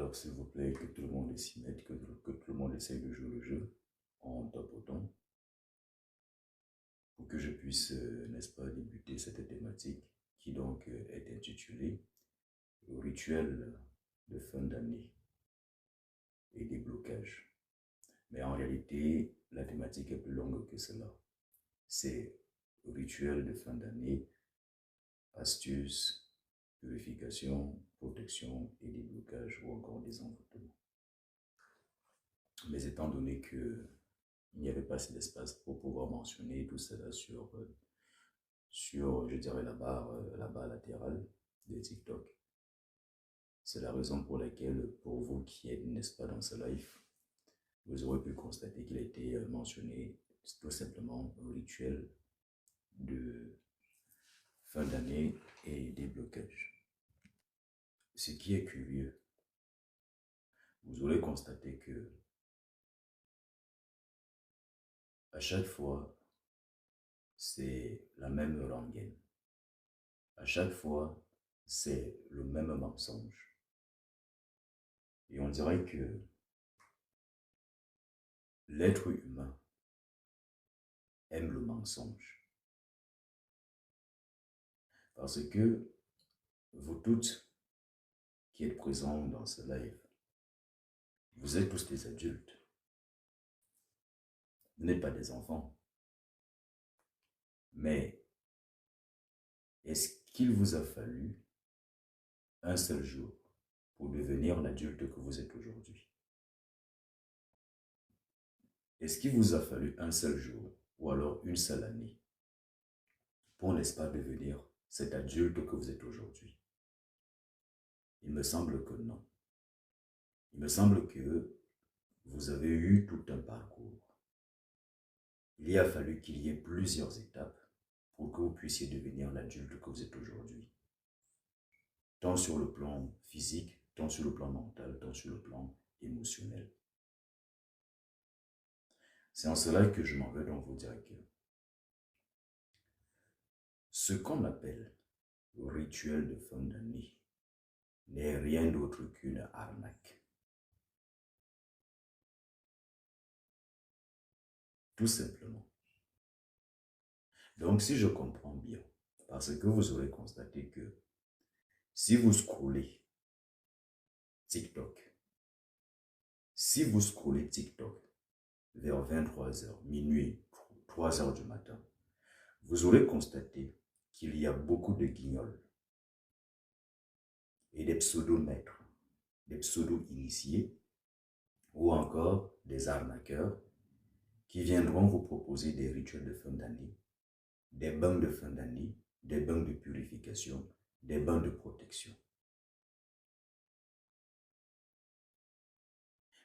Alors, s'il vous plaît, que tout le monde s'y mette, que tout le monde essaye de jouer le jeu en tapotant pour que je puisse, n'est-ce pas, débuter cette thématique qui donc est intitulée le rituel de fin d'année et des blocages. Mais en réalité, la thématique est plus longue que cela. C'est rituel de fin d'année, astuces, purification, protection et déblocage ou encore des envoûtements. Mais étant donné que il n'y avait pas assez d'espace pour pouvoir mentionner tout cela sur je dirais, la barre latérale de TikTok. C'est la raison pour laquelle, pour vous qui êtes, n'est-ce pas, dans ce live, vous aurez pu constater qu'il a été mentionné tout simplement un rituel de fin d'année et déblocage. Ce qui est curieux, vous aurez constaté que à chaque fois, c'est la même rengaine. À chaque fois, c'est le même mensonge. Et on dirait que l'être humain aime le mensonge. Parce que vous toutes qui êtes présents dans ce live, vous êtes tous des adultes. Vous n'êtes pas des enfants. Mais est-ce qu'il vous a fallu un seul jour pour devenir l'adulte que vous êtes aujourd'hui? Est-ce qu'il vous a fallu un seul jour ou alors une seule année pour, n'est-ce pas, devenir cet adulte que vous êtes aujourd'hui? Il me semble que non. Il me semble que vous avez eu tout un parcours. Il a fallu qu'il y ait plusieurs étapes pour que vous puissiez devenir l'adulte que vous êtes aujourd'hui. Tant sur le plan physique, tant sur le plan mental, tant sur le plan émotionnel. C'est en cela que je m'en vais donc vous dire que ce qu'on appelle le rituel de fin d'année n'est rien d'autre qu'une arnaque. Tout simplement. Donc si je comprends bien, parce que vous aurez constaté que si vous scrollez TikTok, vers 23h, minuit, 3h du matin, vous aurez constaté qu'il y a beaucoup de guignols et des pseudo-maîtres, des pseudo-initiés ou encore des arnaqueurs qui viendront vous proposer des rituels de fin d'année, des bains de fin d'année, des bains de purification, des bains de protection.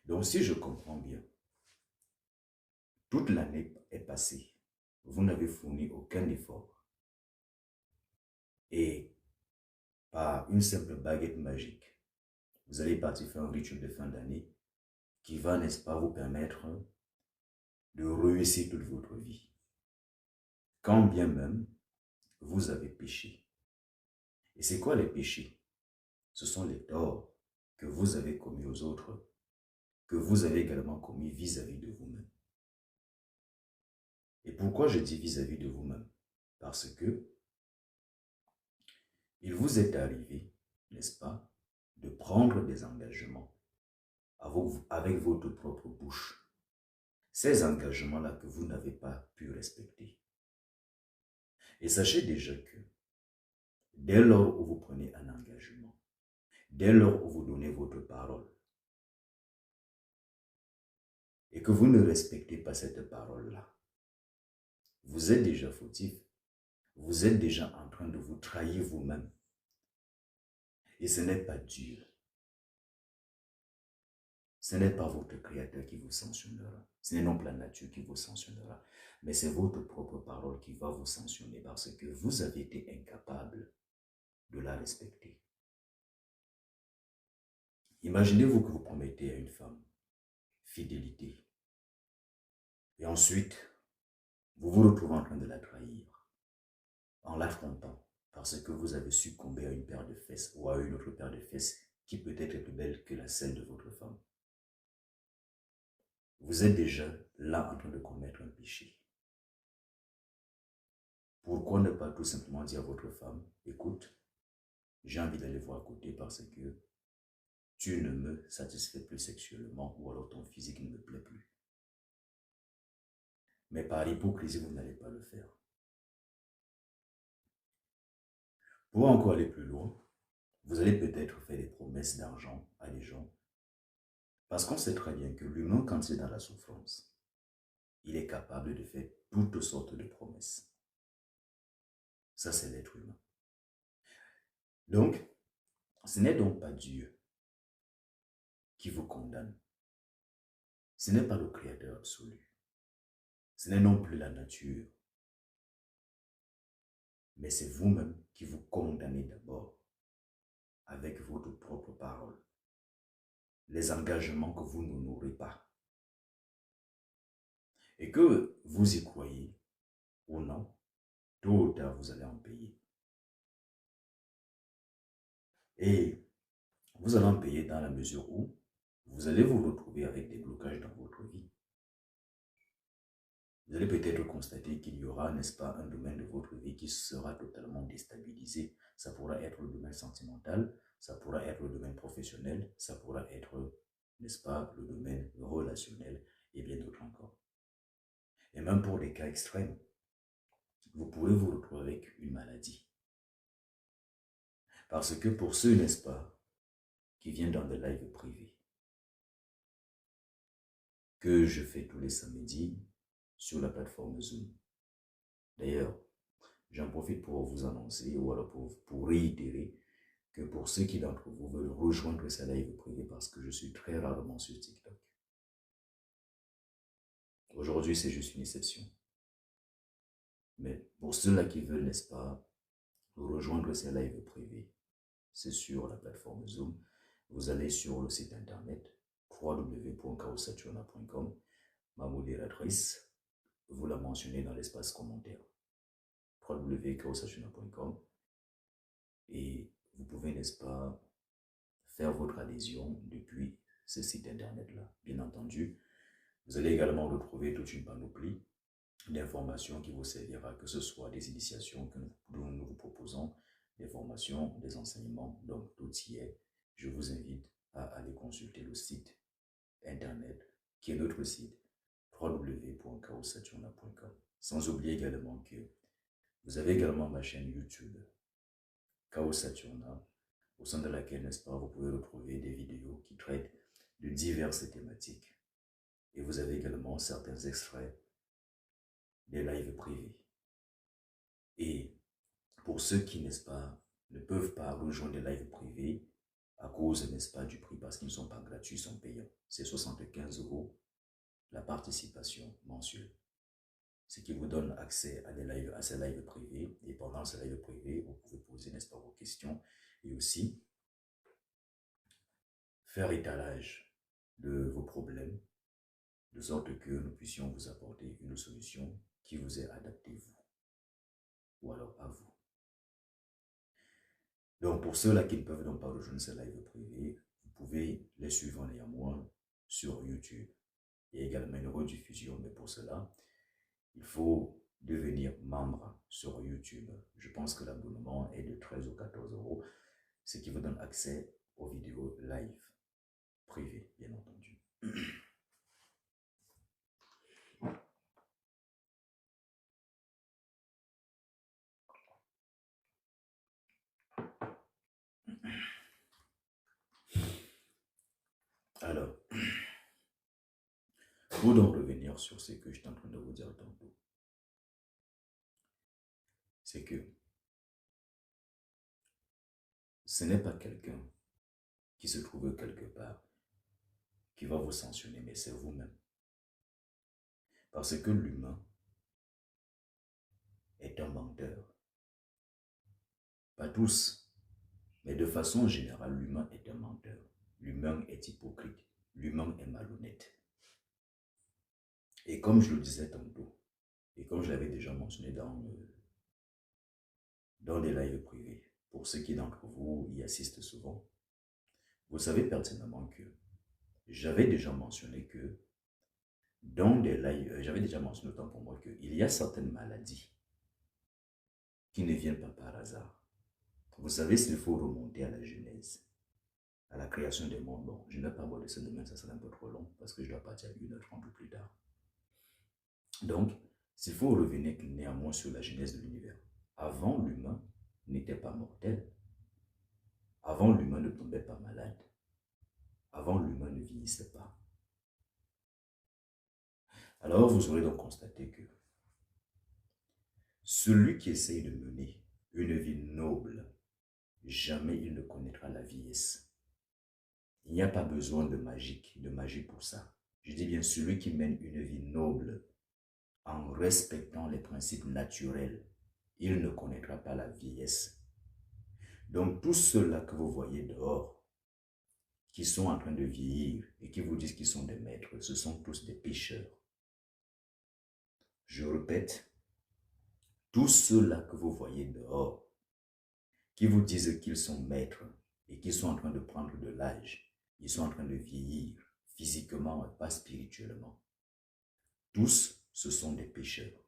Donc si je comprends bien, toute l'année est passée, vous n'avez fourni aucun effort. Et par une simple baguette magique, vous allez partir faire un rituel de fin d'année qui va, n'est-ce pas, vous permettre de réussir toute votre vie. Quand bien même, vous avez péché. Et c'est quoi les péchés? Ce sont les torts que vous avez commis aux autres, que vous avez également commis vis-à-vis de vous-même. Et pourquoi je dis vis-à-vis de vous-même? Parce que il vous est arrivé, n'est-ce pas, de prendre des engagements avec votre propre bouche. Ces engagements-là que vous n'avez pas pu respecter. Et sachez déjà que dès lors où vous prenez un engagement, dès lors où vous donnez votre parole, et que vous ne respectez pas cette parole-là, vous êtes déjà fautif. Vous êtes déjà en train de vous trahir vous-même. Et ce n'est pas Dieu. Ce n'est pas votre Créateur qui vous sanctionnera. Ce n'est non pas la nature qui vous sanctionnera. Mais c'est votre propre parole qui va vous sanctionner parce que vous avez été incapable de la respecter. Imaginez-vous que vous promettez à une femme fidélité. Et ensuite, vous vous retrouvez en train de la trahir en la trompant parce que vous avez succombé à une paire de fesses ou à une autre paire de fesses qui peut-être est plus belle que la celle de votre femme. Vous êtes déjà là en train de commettre un péché. Pourquoi ne pas tout simplement dire à votre femme, écoute, j'ai envie d'aller voir à côté parce que tu ne me satisfais plus sexuellement ou alors ton physique ne me plaît plus. Mais par hypocrisie, vous n'allez pas le faire. Pour encore aller plus loin, vous allez peut-être faire des promesses d'argent à des gens parce qu'on sait très bien que l'humain, quand il est dans la souffrance, il est capable de faire toutes sortes de promesses. Ça, c'est l'être humain. Donc, ce n'est donc pas Dieu qui vous condamne. Ce n'est pas le Créateur absolu. Ce n'est non plus la nature. Mais c'est vous-même qui vous condamnez d'abord avec votre propre parole. Les engagements que vous n'honorez pas. Et que vous y croyez ou non, tôt ou tard, vous allez en payer. Et vous allez en payer dans la mesure où vous allez vous retrouver avec des blocages dans votre vie. Vous allez peut-être constater qu'il y aura, n'est-ce pas, un domaine de votre vie qui sera totalement déstabilisé. Ça pourra être le domaine sentimental, ça pourra être le domaine professionnel, ça pourra être, n'est-ce pas, le domaine relationnel et bien d'autres encore. Et même pour des cas extrêmes, vous pouvez vous retrouver avec une maladie. Parce que pour ceux, n'est-ce pas, qui viennent dans des lives privés, que je fais tous les samedis sur la plateforme Zoom. D'ailleurs, j'en profite pour vous annoncer ou alors pour réitérer que pour ceux qui d'entre vous veulent rejoindre ces lives privés parce que je suis très rarement sur TikTok. Aujourd'hui, c'est juste une exception. Mais pour ceux-là qui veulent, n'est-ce pas, rejoindre ces lives privés, c'est sur la plateforme Zoom. Vous allez sur le site internet www.chaosaturna.com. Ma modératrice, vous la mentionnez dans l'espace commentaire. www.chaosaturna.com. Et vous pouvez, n'est-ce pas, faire votre adhésion depuis ce site internet-là. Bien entendu, vous allez également retrouver toute une panoplie d'informations qui vous servira, que ce soit des initiations que nous vous proposons, des formations, des enseignements, donc tout y est. Je vous invite à aller consulter le site internet qui est notre site www.chaosaturna.com. Sans oublier également que vous avez également ma chaîne YouTube Chaos Saturna, au sein de laquelle, n'est-ce pas, vous pouvez retrouver des vidéos qui traitent de diverses thématiques. Et vous avez également certains extraits des lives privés. Et pour ceux qui, n'est-ce pas, ne peuvent pas rejoindre les lives privés à cause, n'est-ce pas, du prix, parce qu'ils ne sont pas gratuits, ils sont payants. C'est 75 € la participation mensuelle. Ce qui vous donne accès à, à ces lives privés. Et pendant ces lives privés, vous pouvez poser, n'est-ce pas, vos questions et aussi faire étalage de vos problèmes, de sorte que nous puissions vous apporter une solution qui vous est adaptée, vous, ou alors à vous. Donc, pour ceux-là qui ne peuvent donc pas rejoindre ces lives privés, vous pouvez les suivre néanmoins sur YouTube. Il y a également une rediffusion, mais pour cela, il faut devenir membre sur YouTube. Je pense que l'abonnement est de 13 ou 14 €, ce qui vous donne accès aux vidéos live, privées, bien entendu. Alors, pour donc revenir sur ce que je suis en train de vous dire tantôt, c'est que ce n'est pas quelqu'un qui se trouve quelque part qui va vous sanctionner, mais c'est vous-même. Parce que l'humain est un menteur. Pas tous, mais de façon générale, l'humain est un menteur. L'humain est hypocrite. L'humain est malhonnête. Et comme je le disais tantôt, et comme je l'avais déjà mentionné dans des lives privés, pour ceux qui d'entre vous y assistent souvent, Vous savez pertinemment que j'avais déjà mentionné que j'avais déjà mentionné autant pour moi qu'il y a certaines maladies qui ne viennent pas par hasard. Vous savez, s'il faut remonter à la Genèse, à la création des mondes, bon, je ne vais pas aborder ce domaine, ça sera un peu trop long parce que je dois partir à 1h30 ou plus tard. Donc, s'il faut revenir néanmoins sur la genèse de l'univers, avant l'humain n'était pas mortel, avant l'humain ne tombait pas malade, avant l'humain ne vieillissait pas. Alors vous aurez donc constaté que celui qui essaye de mener une vie noble, jamais il ne connaîtra la vieillesse. Il n'y a pas besoin de magie pour ça. Je dis bien celui qui mène une vie noble en respectant les principes naturels, il ne connaîtra pas la vieillesse. Donc tous ceux-là que vous voyez dehors, qui sont en train de vieillir et qui vous disent qu'ils sont des maîtres, ce sont tous des pécheurs. Je répète, tous ceux-là que vous voyez dehors, qui vous disent qu'ils sont maîtres et qui sont en train de prendre de l'âge, ils sont en train de vieillir physiquement et pas spirituellement. Tous, ce sont des pécheurs.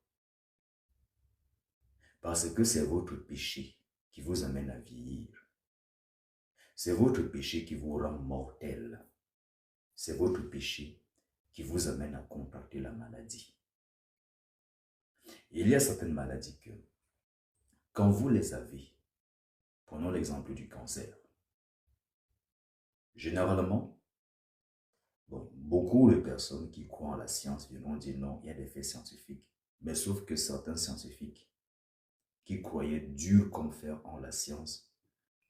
Parce que c'est votre péché qui vous amène à vieillir. C'est votre péché qui vous rend mortel. C'est votre péché qui vous amène à contracter la maladie. Il y a certaines maladies que, quand vous les avez, prenons l'exemple du cancer, généralement, bon, beaucoup de personnes qui croient en la science viendront dire non, il y a des faits scientifiques. Mais sauf que certains scientifiques qui croyaient dur comme fer en la science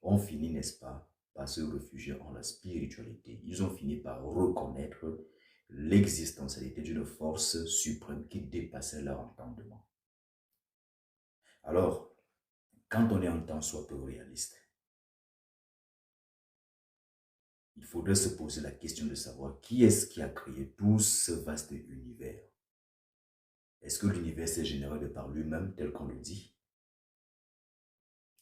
ont fini, n'est-ce pas, par se réfugier en la spiritualité. Ils ont fini par reconnaître l'existentialité d'une force suprême qui dépassait leur entendement. Alors, quand on est un tant soit peu réaliste, il faudrait se poser la question de savoir qui est-ce qui a créé tout ce vaste univers. Est-ce que l'univers s'est généré de par lui-même tel qu'on le dit?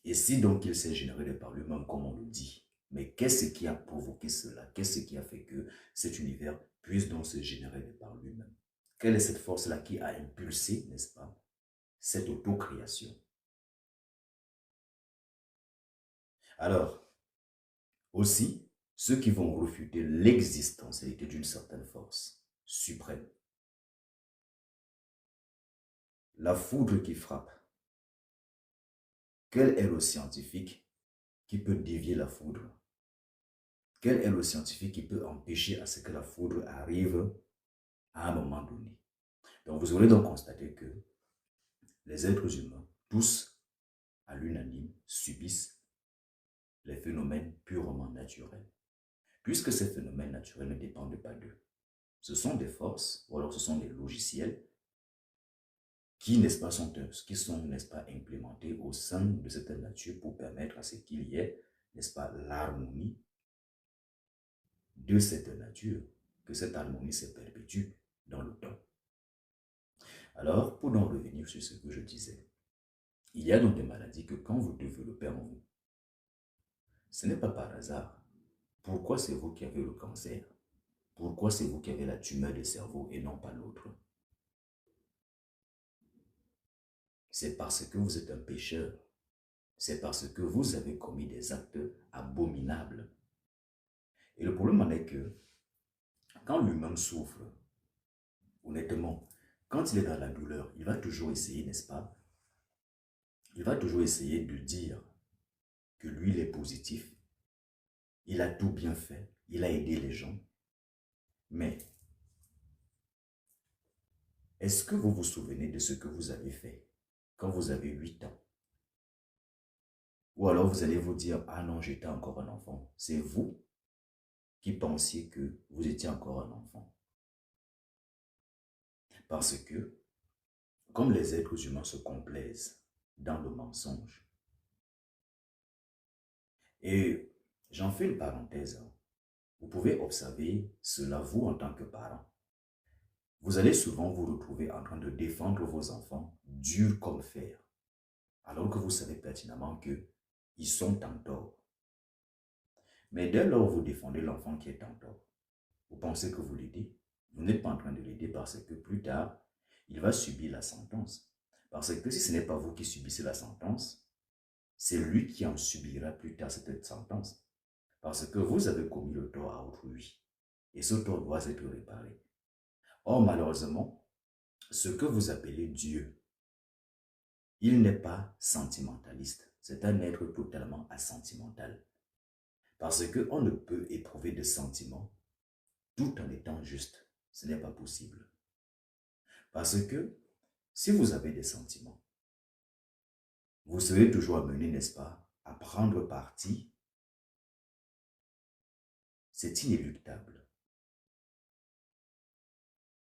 Et si donc il s'est généré de par lui-même comme on le dit, mais qu'est-ce qui a provoqué cela? Qu'est-ce qui a fait que cet univers puisse donc se générer de par lui-même? Quelle est cette force-là qui a impulsé, n'est-ce pas, cette autocréation? Alors, aussi, ceux qui vont refuter l'existentialité d'une certaine force suprême, la foudre qui frappe, quel est le scientifique qui peut dévier la foudre? Quel est le scientifique qui peut empêcher à ce que la foudre arrive à un moment donné? Donc vous aurez donc constaté que les êtres humains, tous à l'unanime, subissent les phénomènes purement naturels. Puisque ces phénomènes naturels ne dépendent pas d'eux. Ce sont des forces, ou alors ce sont des logiciels qui, n'est-ce pas, sont, n'est-ce pas, implémentés au sein de cette nature pour permettre à ce qu'il y ait, n'est-ce pas, l'harmonie de cette nature, que cette harmonie se perpétue dans le temps. Alors, pour donc revenir sur ce que je disais, il y a donc des maladies que quand vous développez en vous, ce n'est pas par hasard. Pourquoi c'est vous qui avez le cancer? Pourquoi c'est vous qui avez la tumeur du cerveau et non pas l'autre? C'est parce que vous êtes un pécheur. C'est parce que vous avez commis des actes abominables. Et le problème en est que, quand l'humain souffre, honnêtement, quand il est dans la douleur, il va toujours essayer, n'est-ce pas? Il va toujours essayer de dire que lui, il est positif. Il a tout bien fait. Il a aidé les gens. Mais, est-ce que vous vous souvenez de ce que vous avez fait quand vous avez 8 ans? Ou alors vous allez vous dire, ah non, j'étais encore un enfant. C'est vous qui pensiez que vous étiez encore un enfant. Parce que, comme les êtres humains se complaisent dans le mensonge, et j'en fais une parenthèse, vous pouvez observer cela vous en tant que parent. Vous allez souvent vous retrouver en train de défendre vos enfants dur comme fer, alors que vous savez pertinemment qu'ils sont en tort. Mais dès lors vous défendez l'enfant qui est en tort, vous pensez que vous l'aidez, vous n'êtes pas en train de l'aider parce que plus tard, il va subir la sentence. Parce que si ce n'est pas vous qui subissez la sentence, c'est lui qui en subira plus tard cette sentence. Parce que vous avez commis le tort à autrui. Et ce tort doit être réparé. Or, malheureusement, ce que vous appelez Dieu, il n'est pas sentimentaliste. C'est un être totalement asentimental. Parce qu'on ne peut éprouver de sentiments tout en étant juste. Ce n'est pas possible. Parce que si vous avez des sentiments, vous serez toujours amené, n'est-ce pas, à prendre parti. C'est inéluctable.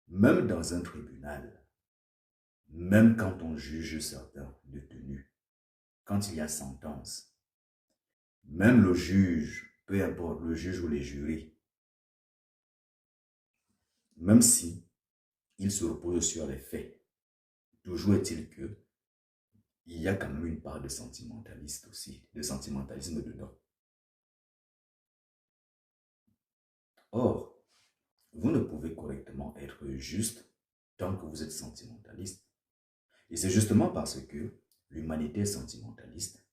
Même dans un tribunal, même quand on juge certains détenus, quand il y a sentence, même le juge, peu importe le juge ou les jurys, même si il se repose sur les faits, toujours est-il que il y a quand même une part de sentimentaliste aussi, de sentimentalisme dedans. Or, vous ne pouvez correctement être juste tant que vous êtes sentimentaliste. Et c'est justement parce que l'humanité est sentimentaliste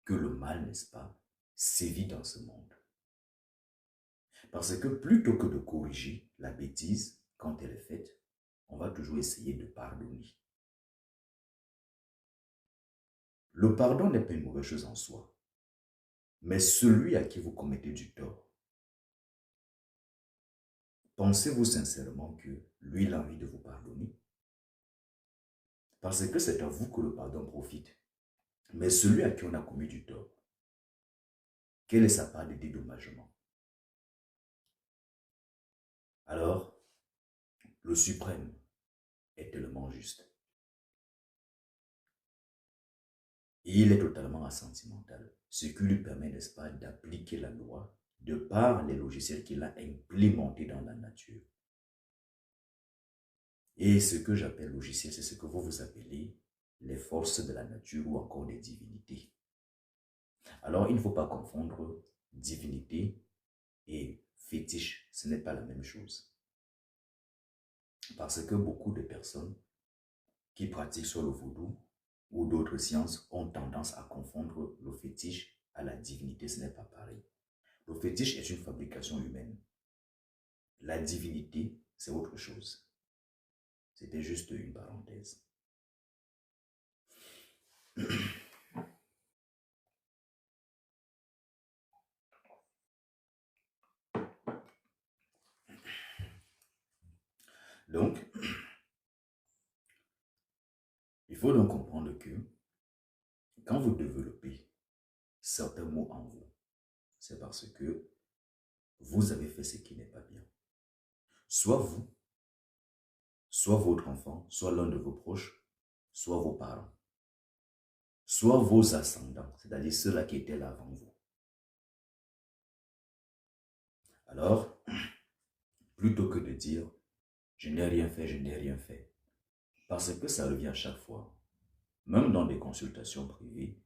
que le mal, n'est-ce pas, sévit dans ce monde. Parce que plutôt que de corriger la bêtise quand elle est faite, on va toujours essayer de pardonner. Le pardon n'est pas une mauvaise chose en soi, mais celui à qui vous commettez du tort, pensez-vous sincèrement que lui, il a envie de vous pardonner? Parce que c'est à vous que le pardon profite. Mais celui à qui on a commis du tort, quelle est sa part de dédommagement? Alors, le suprême est tellement juste. Et il est totalement asentimental, ce qui lui permet, n'est-ce pas, d'appliquer la loi de par les logiciels qu'il a implémentés dans la nature. Et ce que j'appelle logiciel, c'est ce que vous appelez les forces de la nature ou encore des divinités. Alors, il ne faut pas confondre divinité et fétiche. Ce n'est pas la même chose. Parce que beaucoup de personnes qui pratiquent soit le vaudou ou d'autres sciences ont tendance à confondre le fétiche à la divinité. Ce n'est pas pareil. Le fétiche est une fabrication humaine. La divinité, c'est autre chose. C'était juste une parenthèse. Donc, il faut donc comprendre que quand vous développez certains mots en vous, c'est parce que vous avez fait ce qui n'est pas bien. Soit vous, soit votre enfant, soit l'un de vos proches, soit vos parents, soit vos ascendants, c'est-à-dire ceux-là qui étaient là avant vous. Alors, plutôt que de dire « je n'ai rien fait, je n'ai rien fait », parce que ça revient à chaque fois, même dans des consultations privées,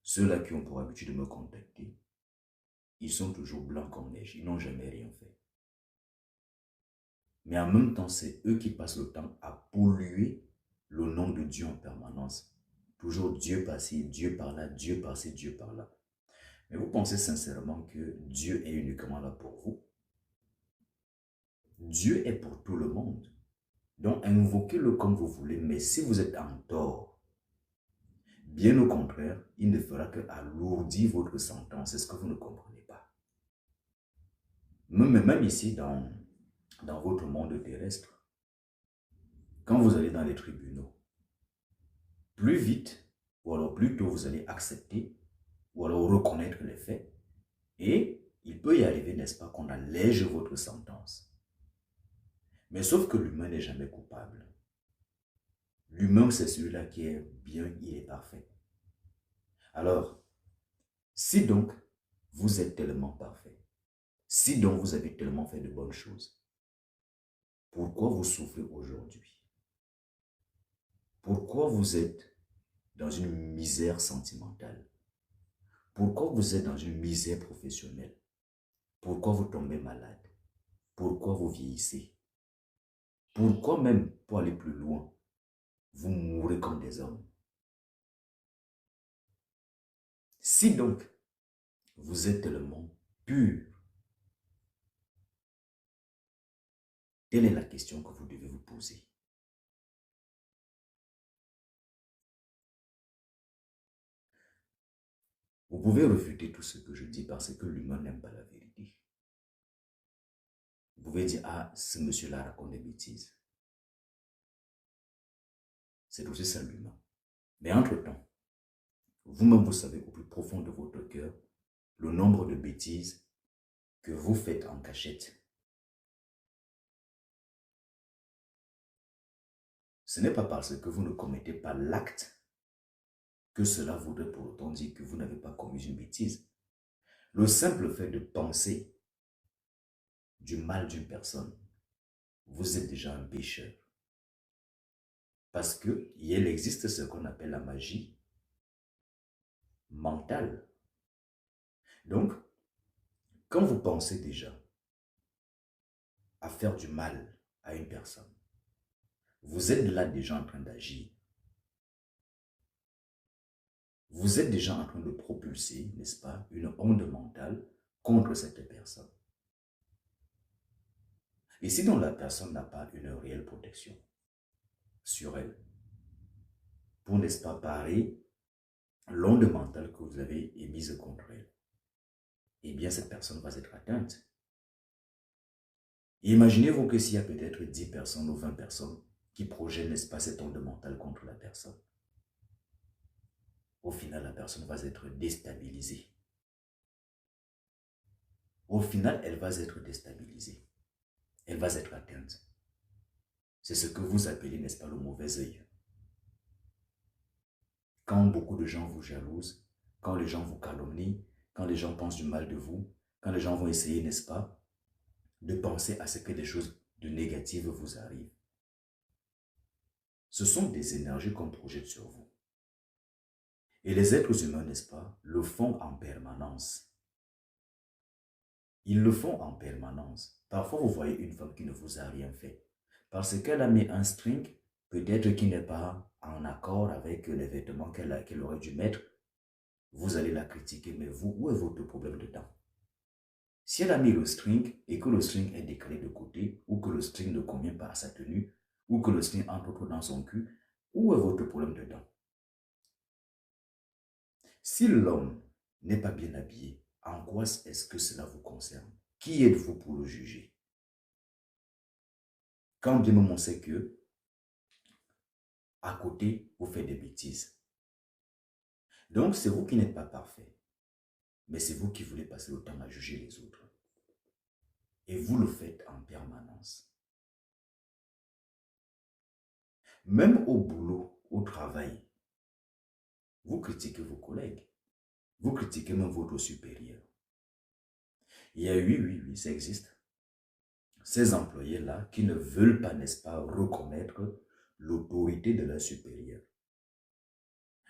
ceux-là qui ont pour habitude de me contacter, ils sont toujours blancs comme neige, ils n'ont jamais rien fait. Mais en même temps, c'est eux qui passent le temps à polluer le nom de Dieu en permanence. Toujours Dieu par-ci, Dieu par-là, Dieu par-ci, Dieu par-là. Mais vous pensez sincèrement que Dieu est uniquement là pour vous? Dieu est pour tout le monde. Donc, invoquez-le comme vous voulez, mais si vous êtes en tort, bien au contraire, il ne fera qu'alourdir votre sentence. C'est ce que vous ne comprenez pas. Même ici, dans votre monde terrestre, quand vous allez dans les tribunaux, plus vite, ou alors plus tôt, vous allez accepter, ou alors reconnaître les faits, et il peut y arriver, n'est-ce pas, qu'on allège votre sentence. Mais sauf que l'humain n'est jamais coupable. L'humain, c'est celui-là qui est bien, il est parfait. Alors, si donc vous êtes tellement parfait, si donc vous avez tellement fait de bonnes choses, pourquoi vous souffrez aujourd'hui? Pourquoi vous êtes dans une misère sentimentale? Pourquoi vous êtes dans une misère professionnelle? Pourquoi vous tombez malade? Pourquoi vous vieillissez? Pourquoi même, pour aller plus loin, vous mourrez comme des hommes? Si donc, vous êtes tellement pur, telle est la question que vous devez vous poser. Vous pouvez refuter tout ce que je dis parce que l'humain n'aime pas la vérité. Vous pouvez dire, ah, ce monsieur-là raconte des bêtises. C'est aussi ça l'humain. Mais entre-temps, vous-même, vous savez au plus profond de votre cœur le nombre de bêtises que vous faites en cachette. Ce n'est pas parce que vous ne commettez pas l'acte que cela voudrait pour autant dire que vous n'avez pas commis une bêtise. Le simple fait de penser du mal d'une personne, vous êtes déjà un pécheur. Parce qu'il existe ce qu'on appelle la magie mentale. Donc, quand vous pensez déjà à faire du mal à une personne, vous êtes là déjà en train d'agir. Vous êtes déjà en train de propulser, n'est-ce pas, une onde mentale contre cette personne. Et si donc la personne n'a pas une réelle protection sur elle, pour, n'est-ce pas, parer l'onde mentale que vous avez émise contre elle, eh bien cette personne va être atteinte. Imaginez-vous que s'il y a peut-être 10 personnes ou 20 personnes qui projettent, n'est-ce pas, cette onde mentale contre la personne. Au final, la personne va être déstabilisée. Au final, elle va être déstabilisée. Elle va être atteinte. C'est ce que vous appelez, n'est-ce pas, le mauvais œil. Quand beaucoup de gens vous jalousent, quand les gens vous calomnient, quand les gens pensent du mal de vous, quand les gens vont essayer, n'est-ce pas, de penser à ce que des choses de négatives vous arrivent. Ce sont des énergies qu'on projette sur vous. Et les êtres humains, n'est-ce pas, le font en permanence. Ils le font en permanence. Parfois, vous voyez une femme qui ne vous a rien fait. Parce qu'elle a mis un string, peut-être qui n'est pas en accord avec les vêtements qu'elle aurait dû mettre. Vous allez la critiquer, mais vous, où est votre problème dedans? Si elle a mis le string et que le string est décalé de côté, ou que le string ne convient pas à sa tenue, ou que le string entre trop dans son cul, où est votre problème dedans? Si l'homme n'est pas bien habillé, en quoi est-ce que cela vous concerne? Qui êtes-vous pour le juger? Quand bien même on sait que, à côté, vous faites des bêtises. Donc, c'est vous qui n'êtes pas parfait, mais c'est vous qui voulez passer le temps à juger les autres. Et vous le faites en permanence. Même au boulot, au travail, vous critiquez vos collègues. Vous critiquez même votre supérieur. Il y a oui, ça existe. Ces employés-là qui ne veulent pas, n'est-ce pas, reconnaître l'autorité de leur supérieur.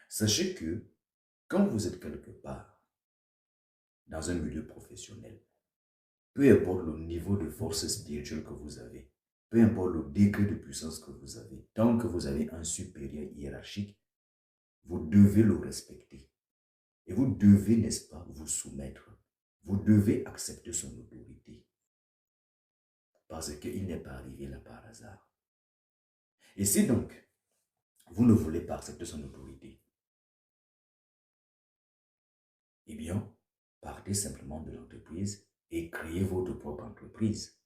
Sachez que quand vous êtes quelque part, dans un milieu professionnel, peu importe le niveau de force spirituelle que vous avez, peu importe le degré de puissance que vous avez, tant que vous avez un supérieur hiérarchique, vous devez le respecter. Et vous devez, n'est-ce pas, vous soumettre. Vous devez accepter son autorité. Parce qu'il n'est pas arrivé là par hasard. Et si donc, vous ne voulez pas accepter son autorité, eh bien, partez simplement de l'entreprise et créez votre propre entreprise.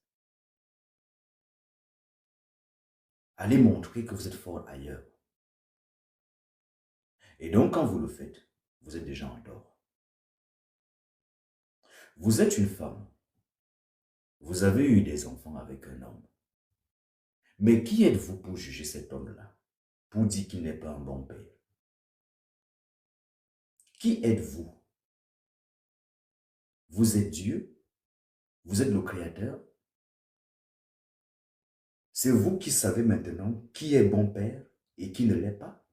Allez montrer que vous êtes fort ailleurs. Et donc, quand vous le faites, vous êtes déjà en tort. Vous êtes une femme. Vous avez eu des enfants avec un homme. Mais qui êtes-vous pour juger cet homme-là? Pour dire qu'il n'est pas un bon père? Qui êtes-vous? Vous êtes Dieu? Vous êtes le Créateur? C'est vous qui savez maintenant qui est bon père et qui ne l'est pas?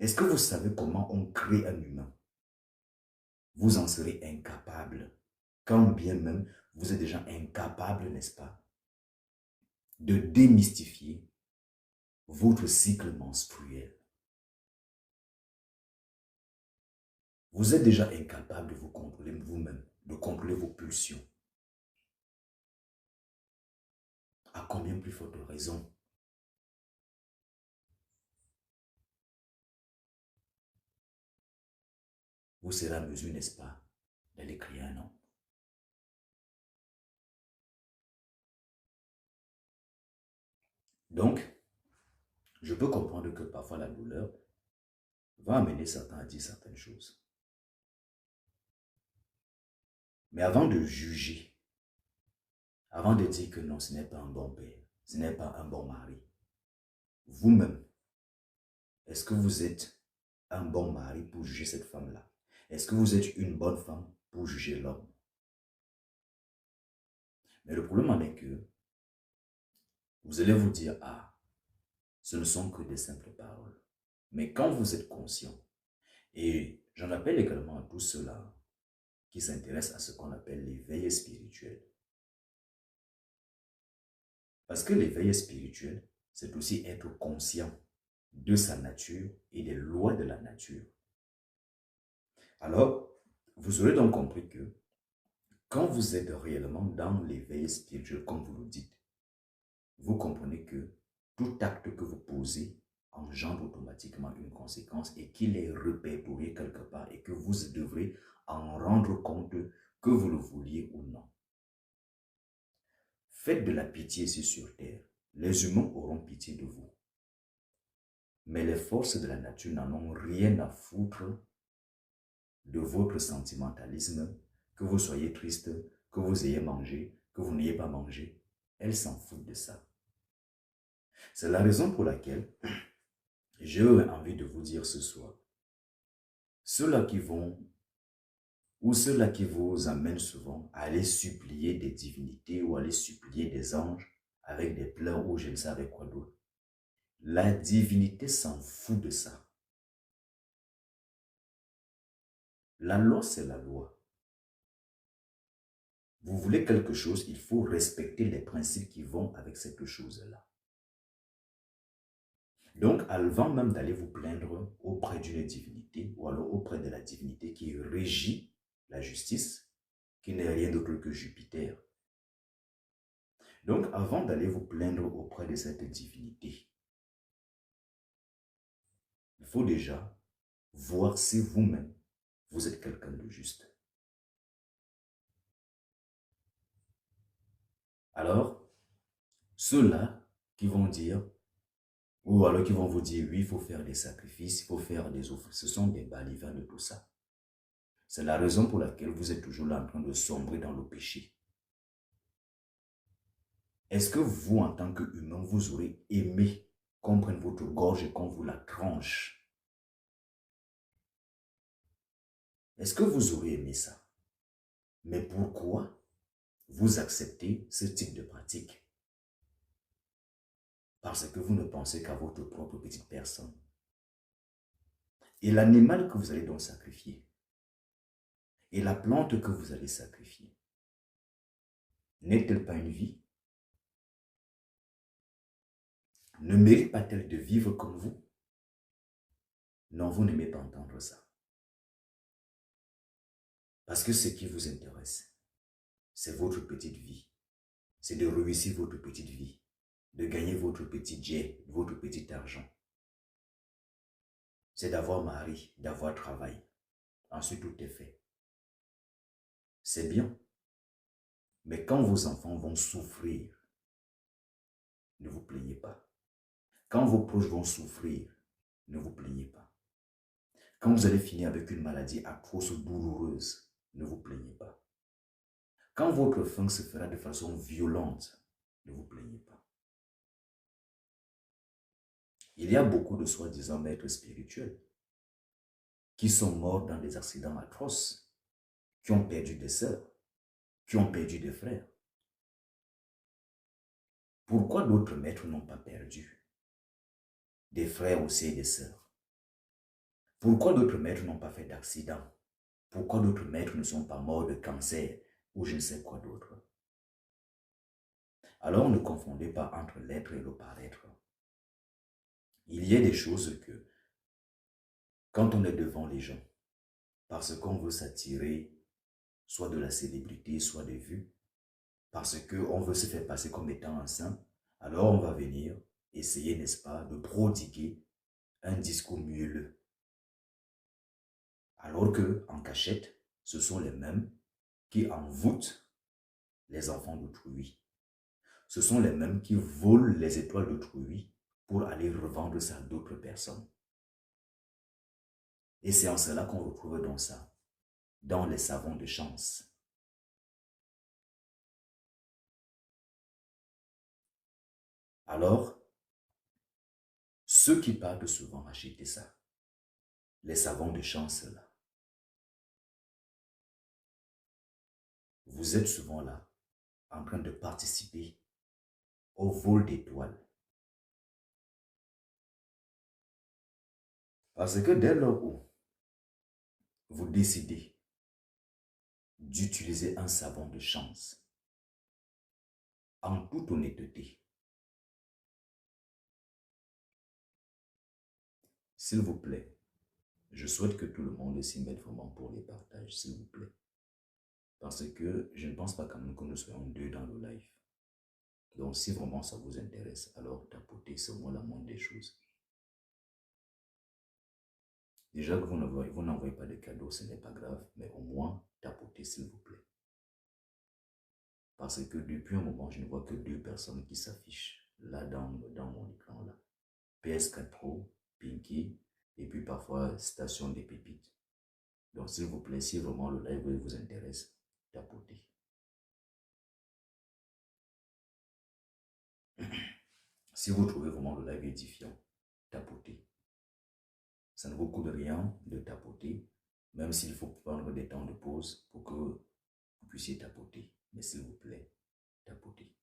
Est-ce que vous savez comment on crée un humain? Vous en serez incapable. Quand bien même vous êtes déjà incapable, n'est-ce pas, de démystifier votre cycle menstruel. Vous êtes déjà incapable de vous contrôler vous-même, de contrôler vos pulsions. À combien plus forte raison vous serez à mesure, n'est-ce pas, d'aller créer un homme? Donc, je peux comprendre que parfois la douleur va amener certains à dire certaines choses. Mais avant de juger, avant de dire que non, ce n'est pas un bon père, ce n'est pas un bon mari, vous-même, est-ce que vous êtes un bon mari pour juger cette femme-là? Est-ce que vous êtes une bonne femme pour juger l'homme? Mais le problème en est que vous allez vous dire, ah, ce ne sont que des simples paroles. Mais quand vous êtes conscient, et j'en appelle également à tous ceux-là qui s'intéressent à ce qu'on appelle l'éveil spirituel. Parce que l'éveil spirituel, c'est aussi être conscient de sa nature et des lois de la nature. Alors, vous aurez donc compris que quand vous êtes réellement dans l'éveil spirituel, comme vous le dites, vous comprenez que tout acte que vous posez engendre automatiquement une conséquence et qu'il est répertorié quelque part et que vous devrez en rendre compte que vous le vouliez ou non. Faites de la pitié ici sur terre. Les humains auront pitié de vous. Mais les forces de la nature n'en ont rien à foutre de votre sentimentalisme, que vous soyez triste, que vous ayez mangé, que vous n'ayez pas mangé. Elles s'en foutent de ça. C'est la raison pour laquelle j'ai envie de vous dire ce soir, ceux-là qui vont, ou ceux-là qui vous amènent souvent à aller supplier des divinités ou aller supplier des anges avec des pleurs ou je ne sais avec quoi d'autre. La divinité s'en fout de ça. La loi, c'est la loi. Vous voulez quelque chose, il faut respecter les principes qui vont avec cette chose-là. Donc, avant même d'aller vous plaindre auprès d'une divinité ou alors auprès de la divinité qui régit la justice, qui n'est rien d'autre que Jupiter. Donc, avant d'aller vous plaindre auprès de cette divinité, il faut déjà voir si vous-même, vous êtes quelqu'un de juste. Alors, ceux-là qui vont dire, ou alors qui vont vous dire, oui, il faut faire des sacrifices, il faut faire des offres, ce sont des balivernes de tout ça. C'est la raison pour laquelle vous êtes toujours là en train de sombrer dans le péché. Est-ce que vous, en tant qu'humain, vous aurez aimé qu'on prenne votre gorge et qu'on vous la tranche? Est-ce que vous aurez aimé ça? Mais pourquoi vous acceptez ce type de pratique? Parce que vous ne pensez qu'à votre propre petite personne. Et l'animal que vous allez donc sacrifier, et la plante que vous allez sacrifier, n'est-elle pas une vie? Ne mérite pas-t-elle de vivre comme vous? Non, vous n'aimez pas entendre ça. Parce que ce qui vous intéresse, c'est votre petite vie. C'est de réussir votre petite vie, de gagner votre petit jet, votre petit argent. C'est d'avoir mari, d'avoir travail. Ensuite, tout est fait. C'est bien. Mais quand vos enfants vont souffrir, ne vous plaignez pas. Quand vos proches vont souffrir, ne vous plaignez pas. Quand vous allez finir avec une maladie atroce ou douloureuse, ne vous plaignez pas. Quand votre fin se fera de façon violente, ne vous plaignez pas. Il y a beaucoup de soi-disant maîtres spirituels qui sont morts dans des accidents atroces, qui ont perdu des sœurs, qui ont perdu des frères. Pourquoi d'autres maîtres n'ont pas perdu des frères aussi et des sœurs? Pourquoi d'autres maîtres n'ont pas fait d'accident? Pourquoi d'autres maîtres ne sont pas morts de cancer ou je ne sais quoi d'autre? Alors ne confondez pas entre l'être et le paraître. Il y a des choses que, quand on est devant les gens, parce qu'on veut s'attirer soit de la célébrité, soit des vues, parce qu'on veut se faire passer comme étant un saint, alors on va venir essayer, n'est-ce pas, de prodiguer un discours mielleux. Alors que, en cachette, ce sont les mêmes qui envoûtent les enfants d'autrui. Ce sont les mêmes qui volent les étoiles d'autrui pour aller revendre ça à d'autres personnes. Et c'est en cela qu'on retrouve donc ça, dans les savons de chance. Alors, ceux qui partent souvent acheter ça, les savons de chance là, vous êtes souvent là, en train de participer au vol d'étoiles. Parce que dès lors où vous décidez d'utiliser un savon de chance, en toute honnêteté, s'il vous plaît, je souhaite que tout le monde s'y mette vraiment pour les partages, s'il vous plaît. Parce que je ne pense pas quand même que nous soyons deux dans le live. Donc si vraiment ça vous intéresse, alors tapotez, c'est moi la moindre des choses. Déjà que vous n'envoyez pas de cadeaux, ce n'est pas grave, mais au moins tapotez s'il vous plaît. Parce que depuis un moment, je ne vois que deux personnes qui s'affichent là dans mon écran là. PS4 Pro, Pinky, et puis parfois Station des Pépites. Donc s'il vous plaît, si vraiment le live vous intéresse, tapotez. Si vous trouvez vraiment le live édifiant, tapotez. Ça ne vous coûte rien de tapoter, même s'il faut prendre des temps de pause pour que vous puissiez tapoter. Mais s'il vous plaît, tapotez.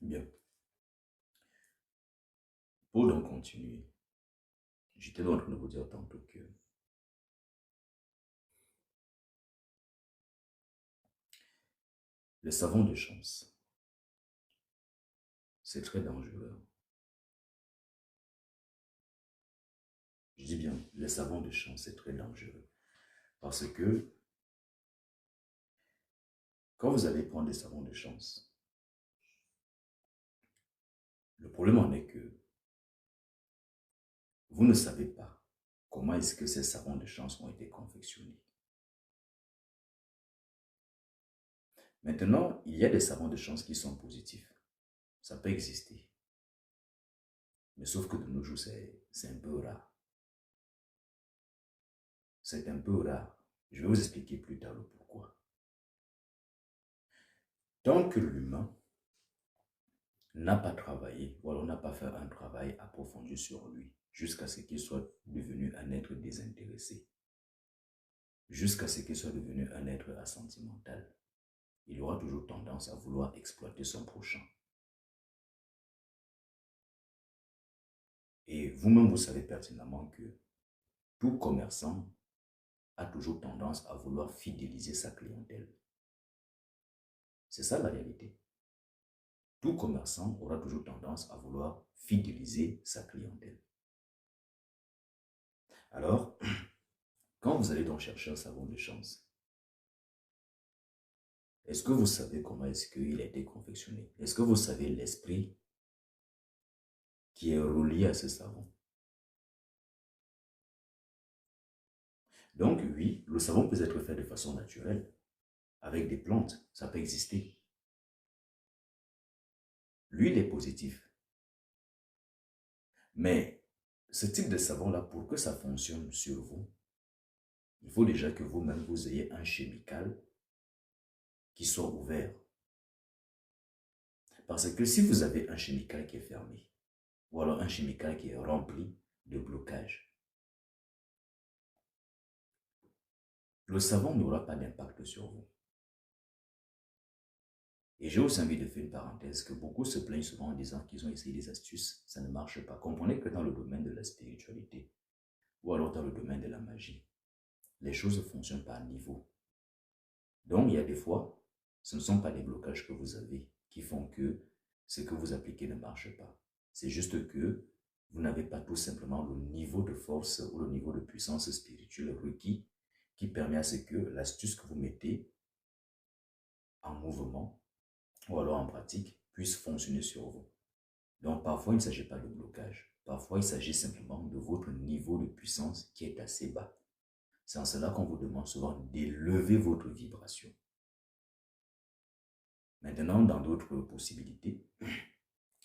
Bien. Pour donc continuer, j'étais en train de vous dire tantôt que le savon de chance, c'est très dangereux. Je dis bien, le savon de chance, c'est très dangereux. Parce que quand vous allez prendre des savons de chance, le problème en est que vous ne savez pas comment est-ce que ces savons de chance ont été confectionnés. Maintenant, il y a des savons de chance qui sont positifs. Ça peut exister. Mais sauf que de nos jours, c'est un peu rare. C'est un peu rare. Je vais vous expliquer plus tard le pourquoi. Tant que l'humain n'a pas travaillé, ou alors n'a pas fait un travail approfondi sur lui, jusqu'à ce qu'il soit devenu un être désintéressé, jusqu'à ce qu'il soit devenu un être assentimental, il aura toujours tendance à vouloir exploiter son prochain. Et vous-même, vous savez pertinemment que tout commerçant a toujours tendance à vouloir fidéliser sa clientèle. C'est ça la réalité. Tout commerçant aura toujours tendance à vouloir fidéliser sa clientèle. Alors, quand vous allez donc chercher un savon de chance, est-ce que vous savez comment est-ce qu'il a été confectionné? Est-ce que vous savez l'esprit qui est relié à ce savon? Donc oui, le savon peut être fait de façon naturelle, avec des plantes, ça peut exister. L'huile est positive. Mais ce type de savon-là, pour que ça fonctionne sur vous, il faut déjà que vous-même, vous ayez un chemical qui soit ouvert. Parce que si vous avez un chemical qui est fermé, ou alors un chemical qui est rempli de blocages, le savon n'aura pas d'impact sur vous. Et j'ai aussi envie de faire une parenthèse que beaucoup se plaignent souvent en disant qu'ils ont essayé des astuces, ça ne marche pas. Comprenez que dans le domaine de la spiritualité, ou alors dans le domaine de la magie, les choses fonctionnent par niveau. Donc, il y a des fois, ce ne sont pas des blocages que vous avez qui font que ce que vous appliquez ne marche pas. C'est juste que vous n'avez pas tout simplement le niveau de force ou le niveau de puissance spirituelle requis qui permet à ce que l'astuce que vous mettez en mouvement ou alors en pratique puisse fonctionner sur vous. Donc, parfois, il ne s'agit pas de blocage. Parfois, il s'agit simplement de votre niveau de puissance qui est assez bas. C'est en cela qu'on vous demande souvent d'élever votre vibration. Maintenant, dans d'autres possibilités,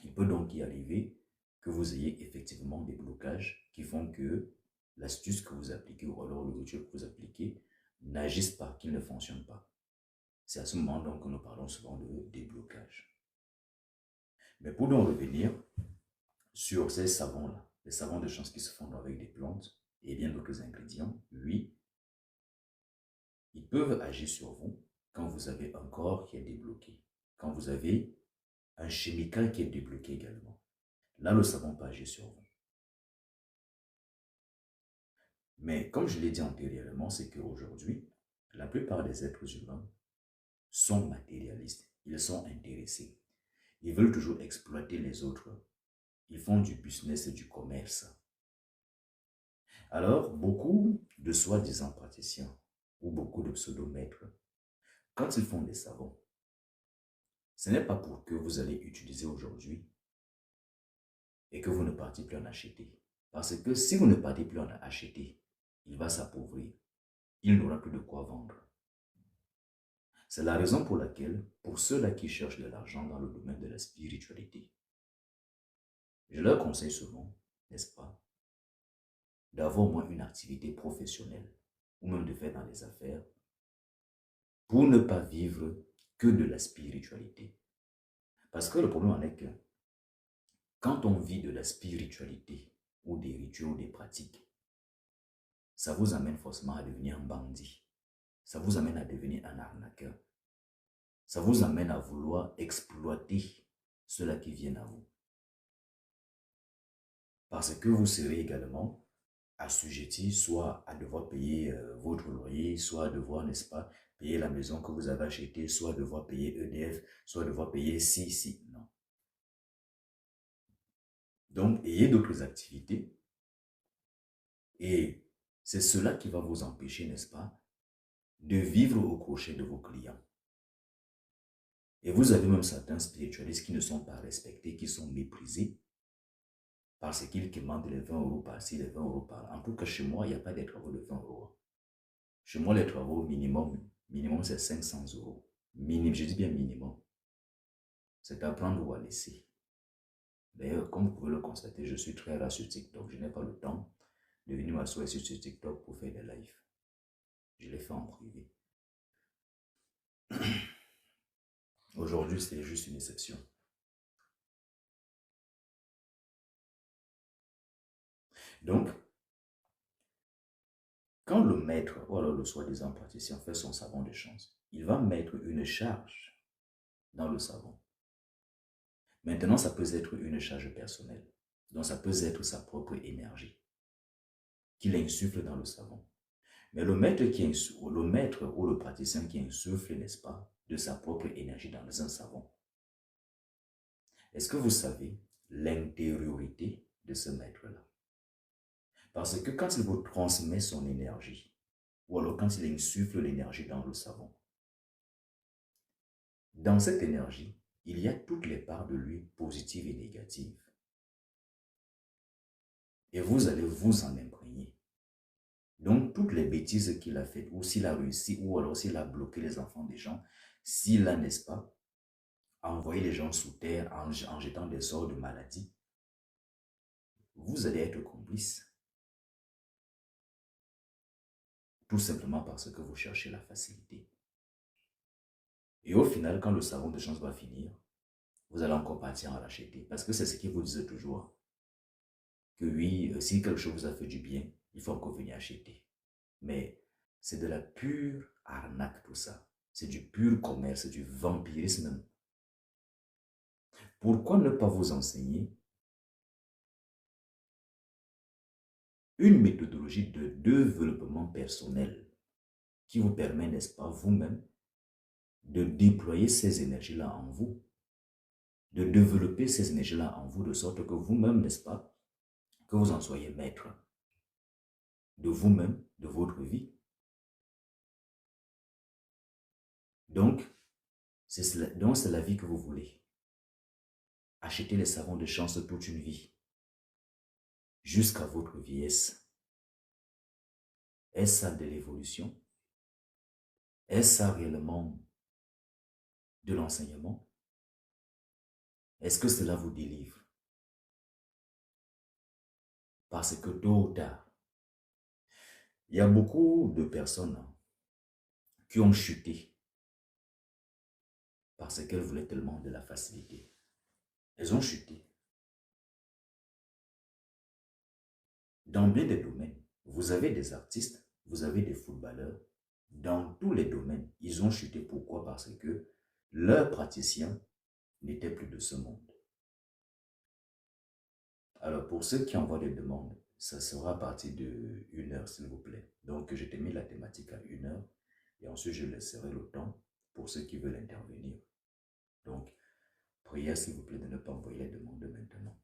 il peut donc y arriver que vous ayez effectivement des blocages qui font que l'astuce que vous appliquez ou alors le rituel que vous appliquez n'agisse pas, qu'il ne fonctionne pas. C'est à ce moment donc que nous parlons souvent de déblocage. Mais pour donc revenir sur ces savons-là, les savons de chance qui se font avec des plantes et bien d'autres ingrédients, oui, ils peuvent agir sur vous quand vous avez un corps qui est débloqué, quand vous avez un chimical qui est débloqué également. Là, le savon peut agir sur vous. Mais comme je l'ai dit antérieurement, c'est qu'aujourd'hui, la plupart des êtres humains sont matérialistes. Ils sont intéressés. Ils veulent toujours exploiter les autres. Ils font du business et du commerce. Alors, beaucoup de soi-disant praticiens ou beaucoup de pseudomètres, quand ils font des savons, ce n'est pas pour que vous allez utiliser aujourd'hui et que vous ne partez plus en acheter. Parce que si vous ne partez plus en acheter, il va s'appauvrir. Il n'aura plus de quoi vendre. C'est la raison pour laquelle, pour ceux-là qui cherchent de l'argent dans le domaine de la spiritualité, je leur conseille souvent, n'est-ce pas, d'avoir au moins une activité professionnelle ou même de faire dans les affaires pour ne pas vivre que de la spiritualité. Parce que le problème en est que quand on vit de la spiritualité ou des rituels ou des pratiques, ça vous amène forcément à devenir un bandit. Ça vous amène à devenir un arnaqueur. Ça vous amène à vouloir exploiter ceux-là qui viennent à vous. Parce que vous serez également assujetti soit à devoir payer votre loyer, soit à devoir, n'est-ce pas, payer la maison que vous avez achetée, soit à devoir payer EDF, soit à devoir payer si, non. Donc, ayez d'autres activités et c'est cela qui va vous empêcher, n'est-ce pas, de vivre au crochet de vos clients. Et vous avez même certains spiritualistes qui ne sont pas respectés, qui sont méprisés parce qu'ils commandent les 20 euros par-ci, les 20 euros par-là. En tout cas, chez moi, il n'y a pas des travaux de 20 euros. Chez moi, les travaux minimum c'est 500 euros. Minimum, je dis bien minimum. C'est à prendre ou à laisser. D'ailleurs, comme vous pouvez le constater, je suis très rare sur TikTok. Je n'ai pas le temps de venir m'asseoir sur TikTok pour faire des lives. Je les fais en privé. Aujourd'hui, c'est juste une exception. Donc, quand le maître ou alors le soi-disant praticien fait son savon de chance, il va mettre une charge dans le savon. Maintenant, ça peut être une charge personnelle. Donc, ça peut être sa propre énergie qu'il insuffle dans le savon. Mais le maître, le maître ou le praticien qui insuffle, n'est-ce pas, de sa propre énergie dans un savon. Est-ce que vous savez l'intériorité de ce maître-là? Parce que quand il vous transmet son énergie, ou alors quand il insuffle l'énergie dans le savon, dans cette énergie, il y a toutes les parts de lui, positives et négatives. Et vous allez vous en imprégner. Donc, toutes les bêtises qu'il a faites, ou s'il a réussi, ou alors s'il a bloqué les enfants des gens, s'il a, n'est-ce pas, envoyé les gens sous terre en jetant des sorts de maladie, vous allez être complice. Tout simplement parce que vous cherchez la facilité. Et au final, quand le savon de chance va finir, vous allez encore partir à l'acheter. Parce que c'est ce qu'il vous disait toujours. Que oui, si quelque chose vous a fait du bien, il faut encore venir acheter. Mais c'est de la pure arnaque tout ça. C'est du pur commerce, c'est du vampirisme. Pourquoi ne pas vous enseigner une méthodologie de développement personnel qui vous permet, n'est-ce pas, vous-même, de déployer ces énergies-là en vous, de développer ces énergies-là en vous, de sorte que vous-même, n'est-ce pas, que vous en soyez maître de vous-même, de votre vie. Donc, c'est la vie que vous voulez. Achetez les savons de chance toute une vie, jusqu'à votre vieillesse. Est-ce ça de l'évolution? Est-ce ça réellement de l'enseignement? Est-ce que cela vous délivre? Parce que tôt ou tard, il y a beaucoup de personnes qui ont chuté parce qu'elles voulaient tellement de la facilité. Elles ont chuté. Dans bien des domaines, vous avez des artistes, vous avez des footballeurs. Dans tous les domaines, ils ont chuté. Pourquoi? Parce que leurs praticiens n'étaient plus de ce monde. Alors, pour ceux qui envoient des demandes, ça sera à partir de 1 heure, s'il vous plaît. Donc, je t'ai mis la thématique à 1 heure et ensuite, je laisserai le temps pour ceux qui veulent intervenir. Donc, priez, s'il vous plaît, de ne pas envoyer les demandes maintenant.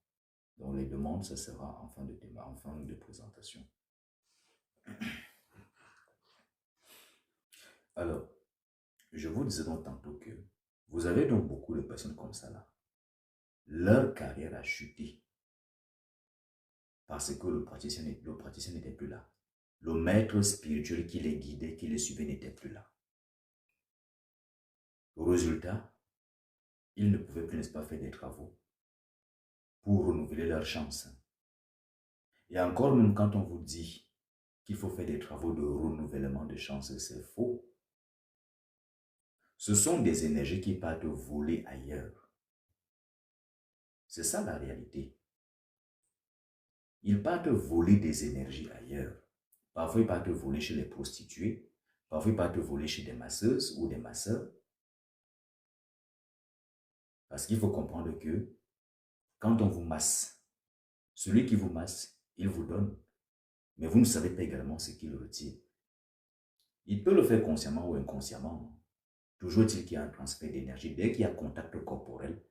Donc, les demandes, ça sera en fin de présentation. Alors, je vous disais donc tantôt que vous avez donc beaucoup de personnes comme ça là. Leur carrière a chuté parce que le praticien n'était plus là. Le maître spirituel qui les guidait, qui les suivait n'était plus là. Au résultat, ils ne pouvaient plus, n'est-ce pas, faire des travaux pour renouveler leur chance. Et encore même quand on vous dit qu'il faut faire des travaux de renouvellement de chance, c'est faux. Ce sont des énergies qui partent voler ailleurs. C'est ça la réalité. Ils partent voler des énergies ailleurs. Parfois, ils partent voler chez les prostituées. Parfois, ils partent voler chez des masseuses ou des masseurs. Parce qu'il faut comprendre que quand on vous masse, celui qui vous masse, il vous donne. Mais vous ne savez pas également ce qu'il retire. Il peut le faire consciemment ou inconsciemment. Toujours est-il qu'il y a un transfert d'énergie. Dès qu'il y a contact corporel,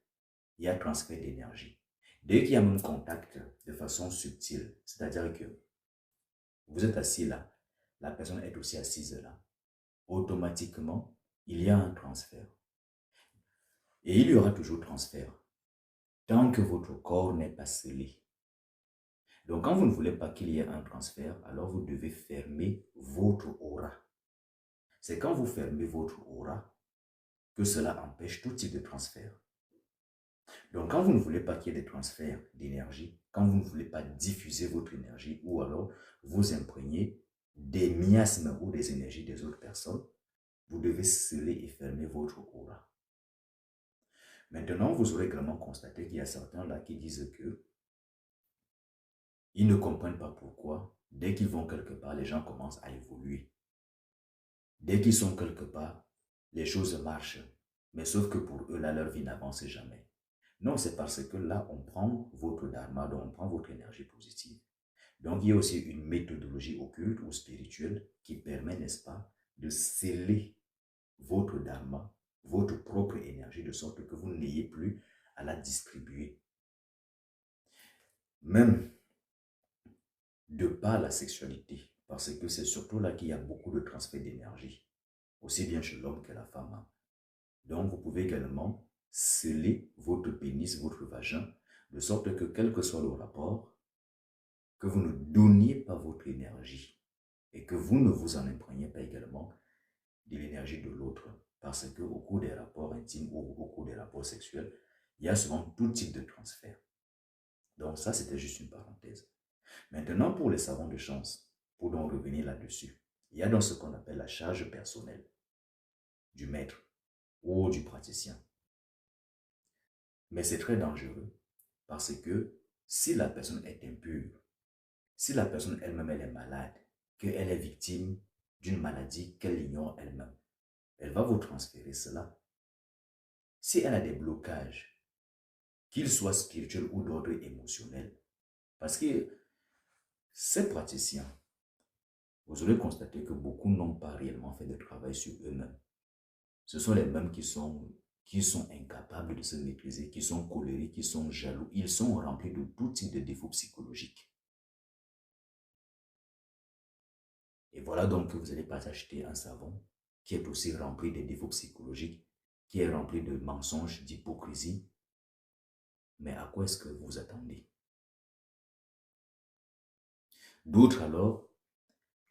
il y a transfert d'énergie. Dès qu'il y a même contact de façon subtile, c'est-à-dire que vous êtes assis là, la personne est aussi assise là, automatiquement, il y a un transfert. Et il y aura toujours transfert tant que votre corps n'est pas scellé. Donc, quand vous ne voulez pas qu'il y ait un transfert, alors vous devez fermer votre aura. C'est quand vous fermez votre aura que cela empêche tout type de transfert. Donc, quand vous ne voulez pas qu'il y ait des transferts d'énergie, quand vous ne voulez pas diffuser votre énergie ou alors vous imprégner des miasmes ou des énergies des autres personnes, vous devez sceller et fermer votre aura. Maintenant, vous aurez également constaté qu'il y a certains là qui disent que ils ne comprennent pas pourquoi, dès qu'ils vont quelque part, les gens commencent à évoluer. Dès qu'ils sont quelque part, les choses marchent. Mais sauf que pour eux, là, leur vie n'avance jamais. Non, c'est parce que là, on prend votre dharma, donc on prend votre énergie positive. Donc, il y a aussi une méthodologie occulte ou spirituelle qui permet, n'est-ce pas, de sceller votre dharma, votre propre énergie, de sorte que vous n'ayez plus à la distribuer. Même de par la sexualité, parce que c'est surtout là qu'il y a beaucoup de transfert d'énergie, aussi bien chez l'homme que la femme. Donc, vous pouvez également sceller votre pénis, votre vagin, de sorte que quel que soit le rapport, que vous ne donniez pas votre énergie et que vous ne vous en imprégnez pas également de l'énergie de l'autre. Parce qu'au cours des rapports intimes ou au cours des rapports sexuels, il y a souvent tout type de transfert. Donc ça, c'était juste une parenthèse. Maintenant, pour les savants de chance, pour donc revenir là-dessus, il y a dans ce qu'on appelle la charge personnelle du maître ou du praticien. Mais c'est très dangereux parce que si la personne est impure, si la personne elle-même elle est malade, qu'elle est victime d'une maladie qu'elle ignore elle-même, elle va vous transférer cela. Si elle a des blocages, qu'ils soient spirituels ou d'ordre émotionnel, parce que ces praticiens, vous aurez constaté que beaucoup n'ont pas réellement fait de travail sur eux-mêmes. Ce sont les mêmes qui sont incapables de se maîtriser, qui sont colériques, qui sont jaloux. Ils sont remplis de tout type de défauts psychologiques. Et voilà donc que vous n'allez pas acheter un savon qui est aussi rempli de défauts psychologiques, qui est rempli de mensonges, d'hypocrisie. Mais à quoi est-ce que vous attendez? D'autres alors,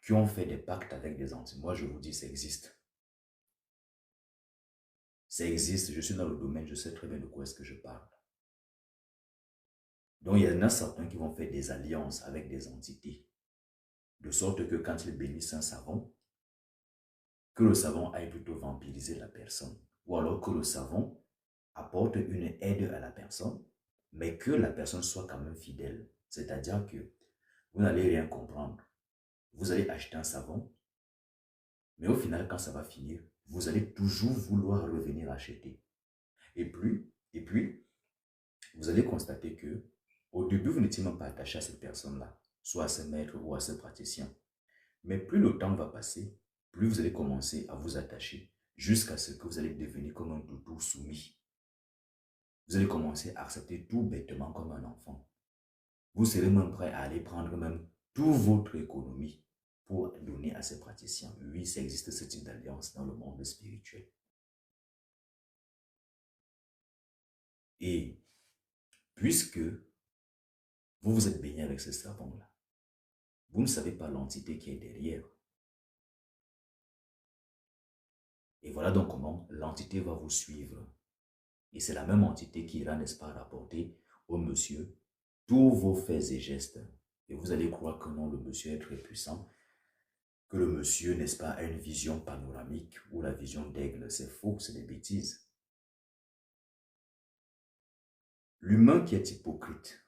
qui ont fait des pactes avec des entités. Moi, je vous dis, ça existe. Ça existe, je suis dans le domaine, je sais très bien de quoi est-ce que je parle. Donc, il y en a certains qui vont faire des alliances avec des entités, de sorte que quand ils bénissent un savon, que le savon aille plutôt vampiriser la personne, ou alors que le savon apporte une aide à la personne, mais que la personne soit quand même fidèle. C'est-à-dire que vous n'allez rien comprendre. Vous allez acheter un savon, mais au final, quand ça va finir, vous allez toujours vouloir revenir acheter. Et puis, vous allez constater que au début, vous n'étiez même pas attaché à cette personne-là, soit à ce maître ou à ce praticien. Mais plus le temps va passer, plus vous allez commencer à vous attacher jusqu'à ce que vous allez devenir comme un toutou soumis. Vous allez commencer à accepter tout bêtement comme un enfant. Vous serez même prêt à aller prendre même toute votre économie pour donner à ces praticiens. Oui, ça existe ce type d'alliance dans le monde spirituel. Et puisque vous vous êtes baigné avec ce savon-là, vous ne savez pas l'entité qui est derrière. Et voilà donc comment l'entité va vous suivre. Et c'est la même entité qui ira, n'est-ce pas, rapporter au monsieur tous vos faits et gestes. Et vous allez croire que non, le monsieur est très puissant, que le monsieur, n'est-ce pas, a une vision panoramique ou la vision d'aigle. C'est faux, c'est des bêtises. L'humain qui est hypocrite,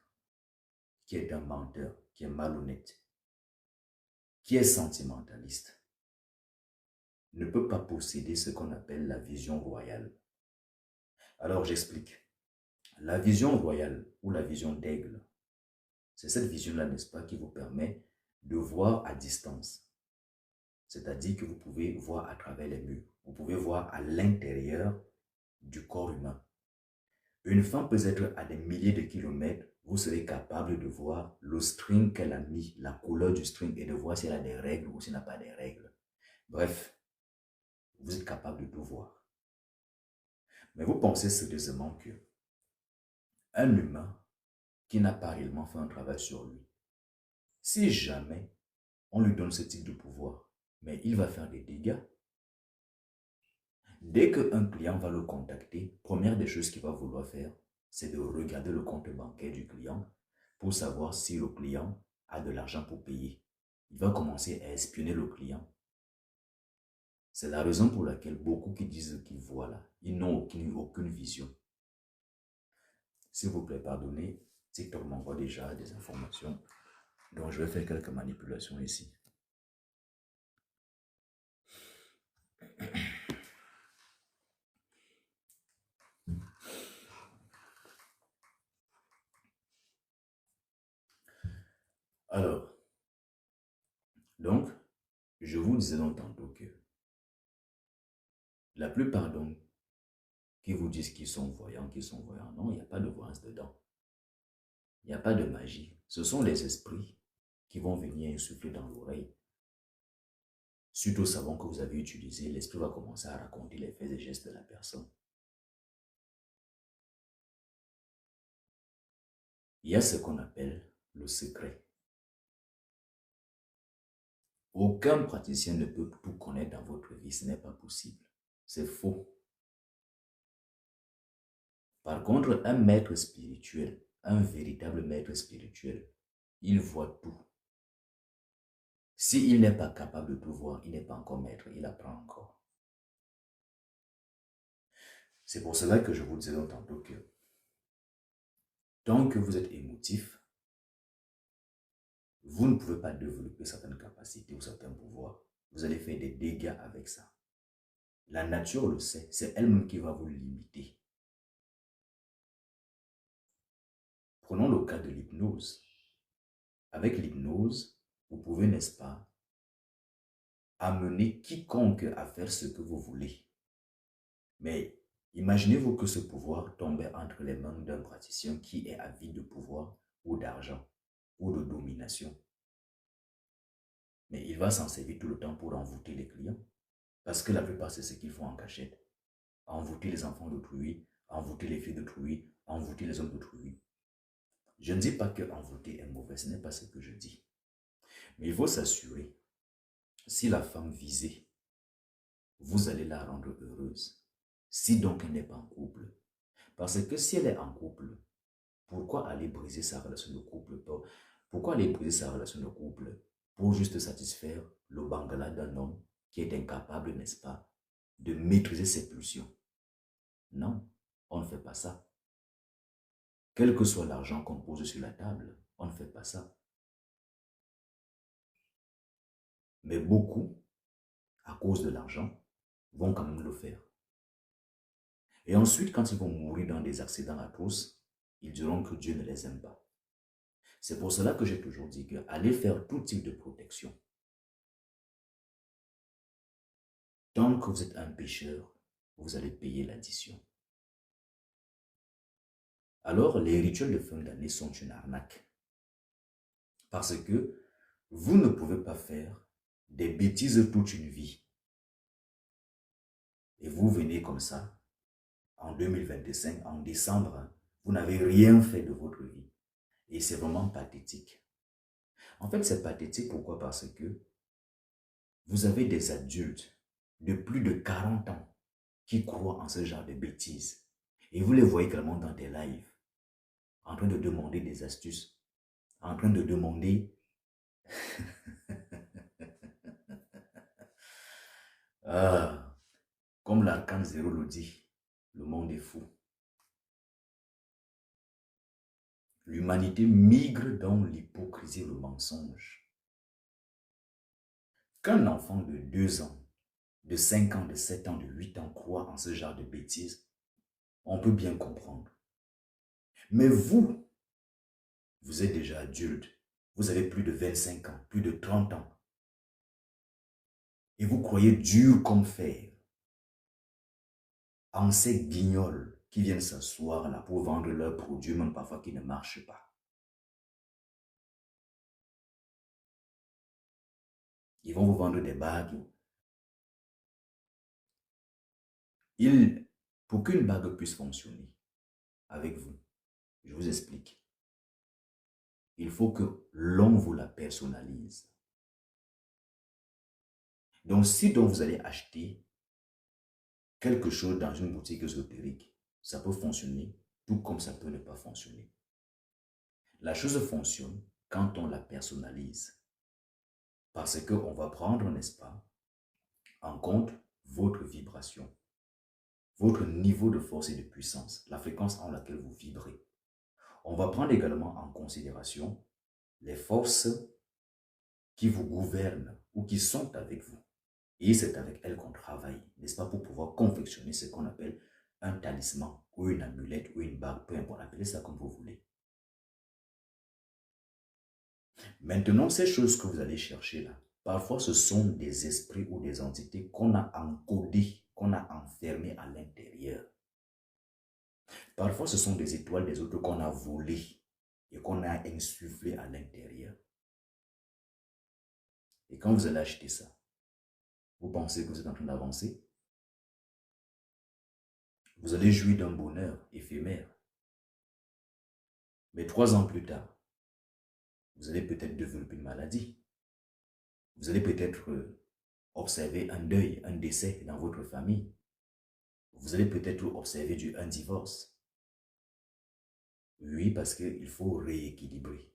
qui est un menteur, qui est malhonnête, qui est sentimentaliste, ne peut pas posséder ce qu'on appelle la vision royale. Alors j'explique. La vision royale ou la vision d'aigle, c'est cette vision-là, n'est-ce pas, qui vous permet de voir à distance. C'est-à-dire que vous pouvez voir à travers les murs. Vous pouvez voir à l'intérieur du corps humain. Une femme peut être à des milliers de kilomètres. Vous serez capable de voir le string qu'elle a mis, la couleur du string et de voir si elle a des règles ou si elle n'a pas des règles. Bref, vous êtes capable de tout voir. Mais vous pensez sérieusement que un humain qui n'a pas réellement fait un travail sur lui, si jamais on lui donne ce type de pouvoir, mais il va faire des dégâts. Dès qu'un client va le contacter, première des choses qu'il va vouloir faire, c'est de regarder le compte bancaire du client pour savoir si le client a de l'argent pour payer. Il va commencer à espionner le client. C'est la raison pour laquelle beaucoup qui disent qu'ils voient là, ils n'ont aucune vision. S'il vous plaît, pardonnez, TikTok m'envoie déjà des informations. Donc, je vais faire quelques manipulations ici. Donc, je vous disais donc tantôt que la plupart d'entre qui vous disent qu'ils sont voyants, non, il n'y a pas de voyance dedans. Il n'y a pas de magie. Ce sont les esprits qui vont venir insuffler dans l'oreille. Suite au savon que vous avez utilisé, l'esprit va commencer à raconter les faits et gestes de la personne. Il y a ce qu'on appelle le secret. Aucun praticien ne peut tout connaître dans votre vie, ce n'est pas possible. C'est faux. Par contre, un maître spirituel, un véritable maître spirituel, il voit tout. S'il n'est pas capable de tout voir, il n'est pas encore maître, il apprend encore. C'est pour cela que je vous disais tantôt que tant que vous êtes émotif, vous ne pouvez pas développer certaines capacités ou certains pouvoirs. Vous allez faire des dégâts avec ça. La nature le sait, c'est elle-même qui va vous limiter. Prenons le cas de l'hypnose. Avec l'hypnose, vous pouvez, n'est-ce pas, amener quiconque à faire ce que vous voulez. Mais imaginez-vous que ce pouvoir tombait entre les mains d'un praticien qui est avide de pouvoir ou d'argent ou de domination. Mais il va s'en servir tout le temps pour envoûter les clients. Parce que la plupart, c'est ce qu'ils font en cachette. Envoûter les enfants d'autrui, envoûter les filles d'autrui, envoûter les hommes d'autrui. Je ne dis pas que envoûter est mauvais, ce n'est pas ce que je dis. Mais il faut s'assurer, si la femme visée, vous allez la rendre heureuse. Si donc elle n'est pas en couple. Parce que si elle est en couple, pourquoi aller briser sa relation de couple? Pourquoi aller briser sa relation de couple pour juste satisfaire le bangala d'un homme qui est incapable, n'est-ce pas, de maîtriser ses pulsions? Non, on ne fait pas ça. Quel que soit l'argent qu'on pose sur la table, on ne fait pas ça. Mais beaucoup, à cause de l'argent, vont quand même le faire. Et ensuite, quand ils vont mourir dans des accidents atroces, ils diront que Dieu ne les aime pas. C'est pour cela que j'ai toujours dit que allez faire tout type de protection. Tant que vous êtes un pécheur, vous allez payer l'addition. Alors, les rituels de fin d'année sont une arnaque. Parce que vous ne pouvez pas faire des bêtises toute une vie. Et vous venez comme ça, en 2025, en décembre, vous n'avez rien fait de votre vie. Et c'est vraiment pathétique. En fait, c'est pathétique, pourquoi? Parce que vous avez des adultes de plus de 40 ans qui croient en ce genre de bêtises. Et vous les voyez clairement dans des lives, en train de demander des astuces, en train de demander... comme l'arcane zéro le dit, le monde est fou. L'humanité migre dans l'hypocrisie et le mensonge. Qu'un enfant de 2 ans, de 5 ans, de 7 ans, de 8 ans croit en ce genre de bêtises, on peut bien comprendre. Mais vous, vous êtes déjà adulte, vous avez plus de 25 ans, plus de 30 ans, et vous croyez dur comme fer en ces guignols qui viennent s'asseoir là pour vendre leurs produits, même parfois qui ne marchent pas. Ils vont vous vendre des bagues. Pour qu'une bague puisse fonctionner avec vous, je vous explique. Il faut que l'on vous la personnalise. Donc, si donc vous allez acheter quelque chose dans une boutique ésotérique, ça peut fonctionner, tout comme ça peut ne pas fonctionner. La chose fonctionne quand on la personnalise. Parce qu'on va prendre, n'est-ce pas, en compte votre vibration, votre niveau de force et de puissance, la fréquence en laquelle vous vibrez. On va prendre également en considération les forces qui vous gouvernent ou qui sont avec vous. Et c'est avec elles qu'on travaille, n'est-ce pas, pour pouvoir confectionner ce qu'on appelle un talisman ou une amulette ou une bague, peu importe, appelez ça comme vous voulez. Maintenant, ces choses que vous allez chercher là, Parfois, ce sont des esprits ou des entités qu'on a encodés, qu'on a enfermés à l'intérieur. Parfois, ce sont des étoiles des autres qu'on a volées et qu'on a insufflées à l'intérieur. Et quand vous allez acheter ça, vous pensez que vous êtes en train d'avancer? Vous allez jouir d'un bonheur éphémère. Mais 3 ans plus tard, vous allez peut-être développer une maladie. Vous allez peut-être observer un deuil, un décès dans votre famille. Vous allez peut-être observer un divorce. Oui, parce qu'il faut rééquilibrer.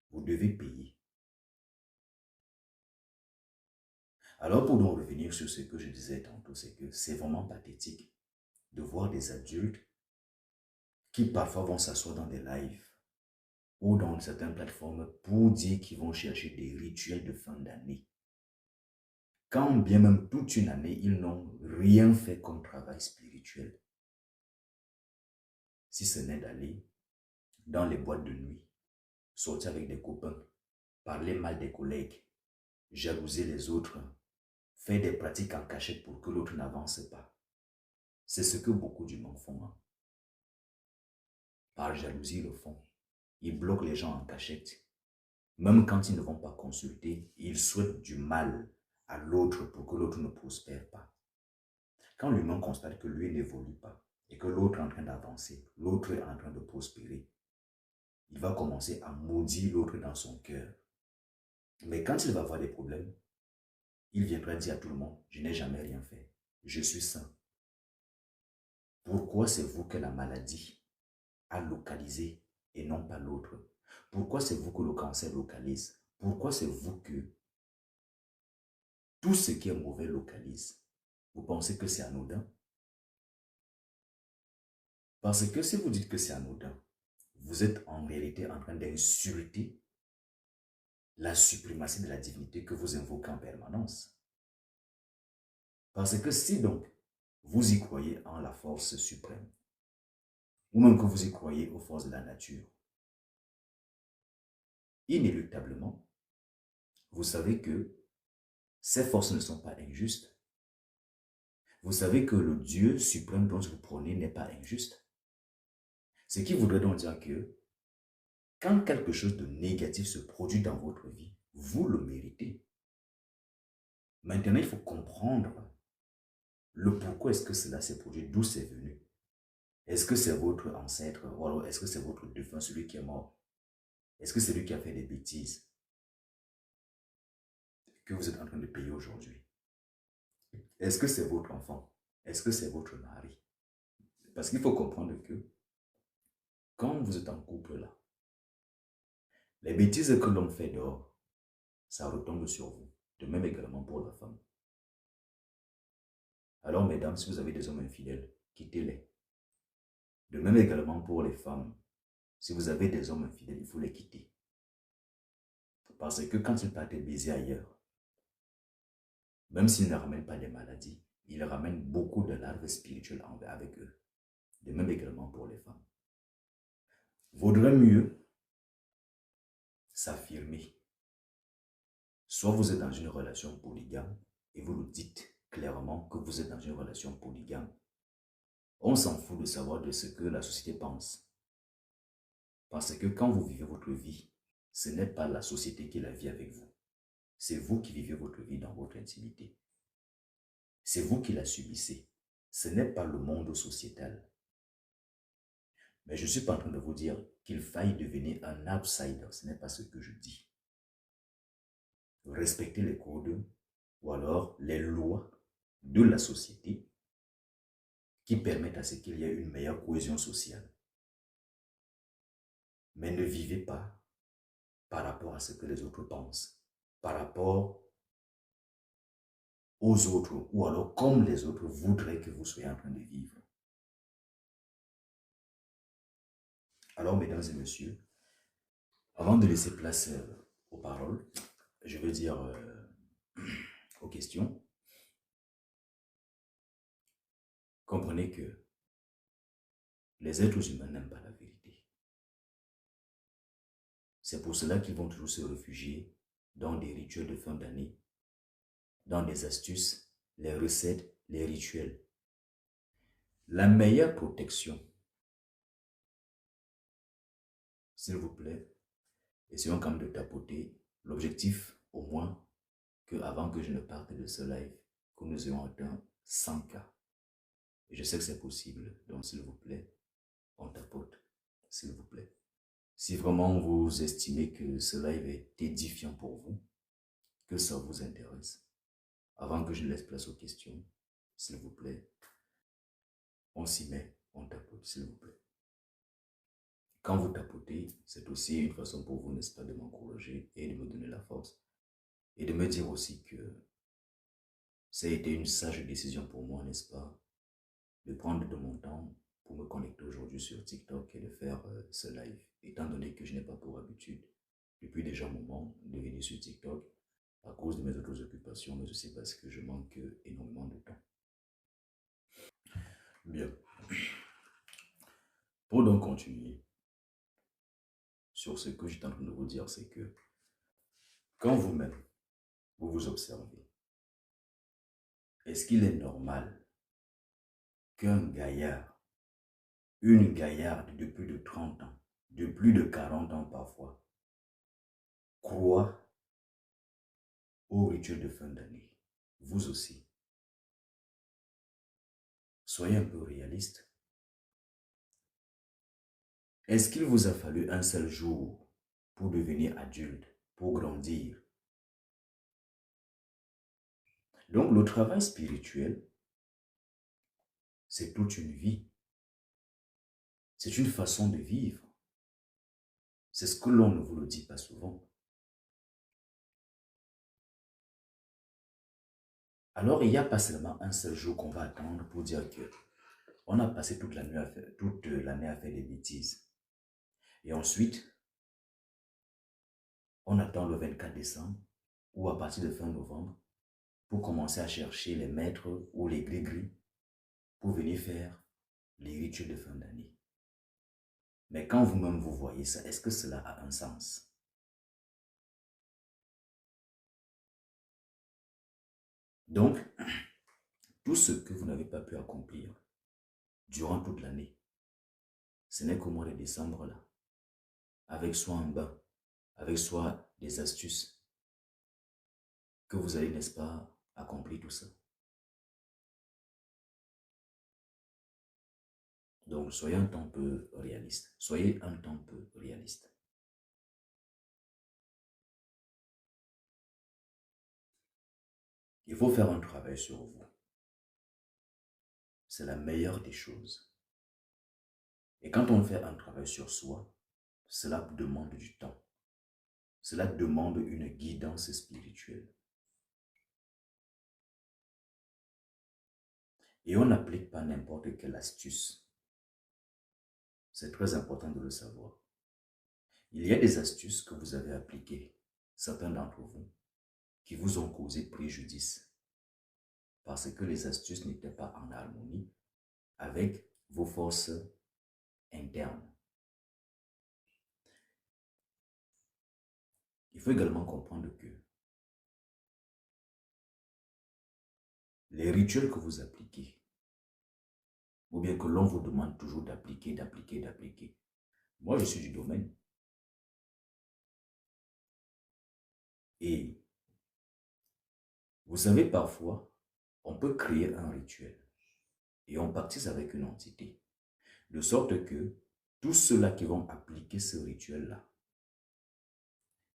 Vous devez payer. Alors, pour donc revenir sur ce que je disais tantôt, c'est que c'est vraiment pathétique de voir des adultes qui parfois vont s'asseoir dans des lives ou dans certaines plateformes pour dire qu'ils vont chercher des rituels de fin d'année. Quand bien même toute une année, ils n'ont rien fait comme travail spirituel. Si ce n'est d'aller dans les boîtes de nuit, sortir avec des copains, parler mal des collègues, jalouser les autres, faire des pratiques en cachette pour que l'autre n'avance pas. C'est ce que beaucoup du monde font. Hein. Par jalousie, ils le font. Ils bloquent les gens en cachette. Même quand ils ne vont pas consulter, ils souhaitent du mal à l'autre pour que l'autre ne prospère pas. Quand l'humain constate que lui n'évolue pas et que l'autre est en train d'avancer, l'autre est en train de prospérer, il va commencer à maudire l'autre dans son cœur. Mais quand il va avoir des problèmes, il viendra dire à tout le monde, je n'ai jamais rien fait, je suis sain. Pourquoi c'est vous que la maladie a localisé et non pas l'autre? Pourquoi c'est vous que le cancer localise? Pourquoi c'est vous que tout ce qui est mauvais localise? Vous pensez que c'est anodin? Parce que si vous dites que c'est anodin, vous êtes en réalité en train d'insulter la suprématie de la divinité que vous invoquez en permanence. Parce que si donc vous y croyez en la force suprême, ou même que vous y croyez aux forces de la nature, inéluctablement, vous savez que ces forces ne sont pas injustes. Vous savez que le Dieu suprême dont vous prônez n'est pas injuste. Ce qui voudrait donc dire que quand quelque chose de négatif se produit dans votre vie, vous le méritez. Maintenant, il faut comprendre le pourquoi est-ce que cela s'est produit, d'où c'est venu. Est-ce que c'est votre ancêtre ou alors est-ce que c'est votre défunt, celui qui est mort? Est-ce que c'est lui qui a fait des bêtises que vous êtes en train de payer aujourd'hui? Est-ce que c'est votre enfant? Est-ce que c'est votre mari? Parce qu'il faut comprendre que quand vous êtes en couple là, les bêtises que l'homme fait dehors, ça retombe sur vous. De même également pour la femme. Alors mesdames, si vous avez des hommes infidèles, quittez-les. De même également pour les femmes. Si vous avez des hommes infidèles, il faut les quitter. Parce que quand ils partent baiser ailleurs, même s'ils ne ramènent pas les maladies, ils ramènent beaucoup de larves spirituelles avec eux. De même également pour les femmes. Vaudrait mieux s'affirmer. Soit vous êtes dans une relation polygame et vous le dites clairement que vous êtes dans une relation polygame. On s'en fout de savoir de ce que la société pense. Parce que quand vous vivez votre vie, ce n'est pas la société qui la vit avec vous. C'est vous qui vivez votre vie dans votre intimité. C'est vous qui la subissez. Ce n'est pas le monde sociétal. Mais je ne suis pas en train de vous dire qu'il faille devenir un outsider. Ce n'est pas ce que je dis. Respectez les codes ou alors les lois de la société qui permettent à ce qu'il y ait une meilleure cohésion sociale. Mais ne vivez pas par rapport à ce que les autres pensent, par rapport aux autres, ou alors comme les autres voudraient que vous soyez en train de vivre. Alors, mesdames et messieurs, avant de laisser place aux paroles, je veux dire aux questions. Comprenez que les êtres humains n'aiment pas la vérité. C'est pour cela qu'ils vont toujours se réfugier dans des rituels de fin d'année, dans des astuces, les recettes, les rituels. La meilleure protection, s'il vous plaît, essayons quand même de tapoter. L'objectif, au moins, que avant que je ne parte de ce live, que nous ayons atteint 100 cas. Et je sais que c'est possible, donc s'il vous plaît, on tapote, s'il vous plaît. Si vraiment vous estimez que ce live est édifiant pour vous, que ça vous intéresse, avant que je laisse place aux questions, s'il vous plaît, on s'y met, on tapote, s'il vous plaît. Quand vous tapotez, c'est aussi une façon pour vous, n'est-ce pas, de m'encourager et de me donner la force. Et de me dire aussi que ça a été une sage décision pour moi, n'est-ce pas, de prendre de mon temps pour me connecter aujourd'hui sur TikTok et de faire ce live. Étant donné que je n'ai pas pour habitude, depuis déjà un moment, de venir sur TikTok à cause de mes autres occupations, mais aussi parce que je manque énormément de temps. Bien. Pour donc continuer sur ce que j'étais en train de vous dire, c'est que quand vous-même, vous vous observez, est-ce qu'il est normal qu'un gaillard, une gaillarde de plus de 30 ans, de plus de 40 ans parfois, croit au rituel de fin d'année? Vous aussi. Soyez un peu réaliste. Est-ce qu'il vous a fallu un seul jour pour devenir adulte, pour grandir? Donc le travail spirituel, c'est toute une vie. C'est une façon de vivre. C'est ce que l'on ne vous le dit pas souvent. Alors, il n'y a pas seulement un seul jour qu'on va attendre pour dire que on a passé toute l'année à faire des bêtises. Et ensuite, on attend le 24 décembre ou à partir de fin novembre pour commencer à chercher les maîtres ou les gris-gris pour venir faire les rituels de fin d'année. Mais quand vous-même vous voyez ça, est-ce que cela a un sens? Donc, tout ce que vous n'avez pas pu accomplir durant toute l'année, ce n'est qu'au mois de décembre là, avec soit un bain, avec soit des astuces, que vous allez, n'est-ce pas, accomplir tout ça. Donc, soyez un temps peu réaliste. Soyez un temps peu réaliste. Il faut faire un travail sur vous. C'est la meilleure des choses. Et quand on fait un travail sur soi, cela demande du temps. Cela demande une guidance spirituelle. Et on n'applique pas n'importe quelle astuce. C'est très important de le savoir. Il y a des astuces que vous avez appliquées, certains d'entre vous, qui vous ont causé préjudice parce que les astuces n'étaient pas en harmonie avec vos forces internes. Il faut également comprendre que les rituels que vous appliquez, ou bien que l'on vous demande toujours d'appliquer, moi je suis du domaine. Et vous savez, parfois, on peut créer un rituel et on baptise avec une entité, de sorte que tous ceux-là qui vont appliquer ce rituel-là,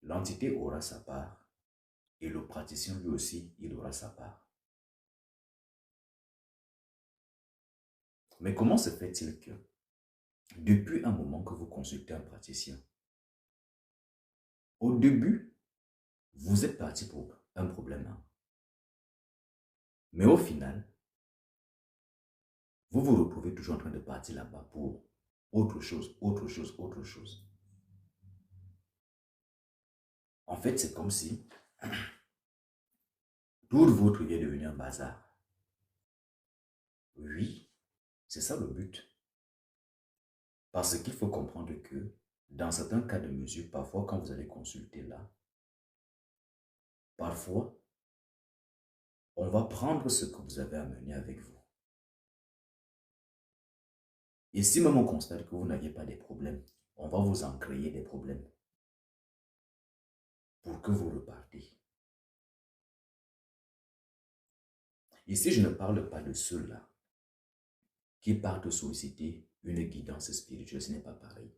l'entité aura sa part et le praticien lui aussi, il aura sa part. Mais comment se fait-il que, depuis un moment que vous consultez un praticien, au début, vous êtes parti pour un problème, hein? Mais au final, vous vous retrouvez toujours en train de partir là-bas pour autre chose, autre chose, autre chose. En fait, c'est comme si toute votre vie est devenue un bazar. Oui, c'est ça le but. Parce qu'il faut comprendre que dans certains cas de mesure, parfois quand vous allez consulter là, parfois, on va prendre ce que vous avez amené avec vous. Et si même on constate que vous n'aviez pas de problèmes, on va vous en créer des problèmes pour que vous repartez. Ici, je ne parle pas de ceux-là qui partent solliciter une guidance spirituelle, ce n'est pas pareil.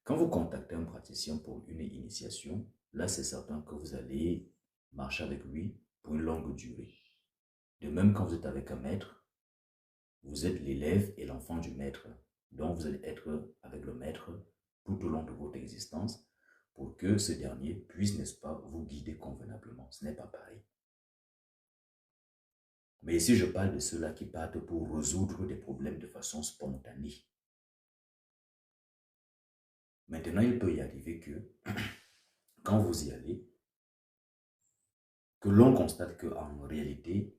Quand vous contactez un praticien pour une initiation, là c'est certain que vous allez marcher avec lui pour une longue durée. De même, quand vous êtes avec un maître, vous êtes l'élève et l'enfant du maître. Donc vous allez être avec le maître tout au long de votre existence pour que ce dernier puisse, n'est-ce pas, vous guider convenablement. Ce n'est pas pareil. Mais ici, je parle de ceux-là qui partent pour résoudre des problèmes de façon spontanée. Maintenant, il peut y arriver que, quand vous y allez, que l'on constate qu'en réalité,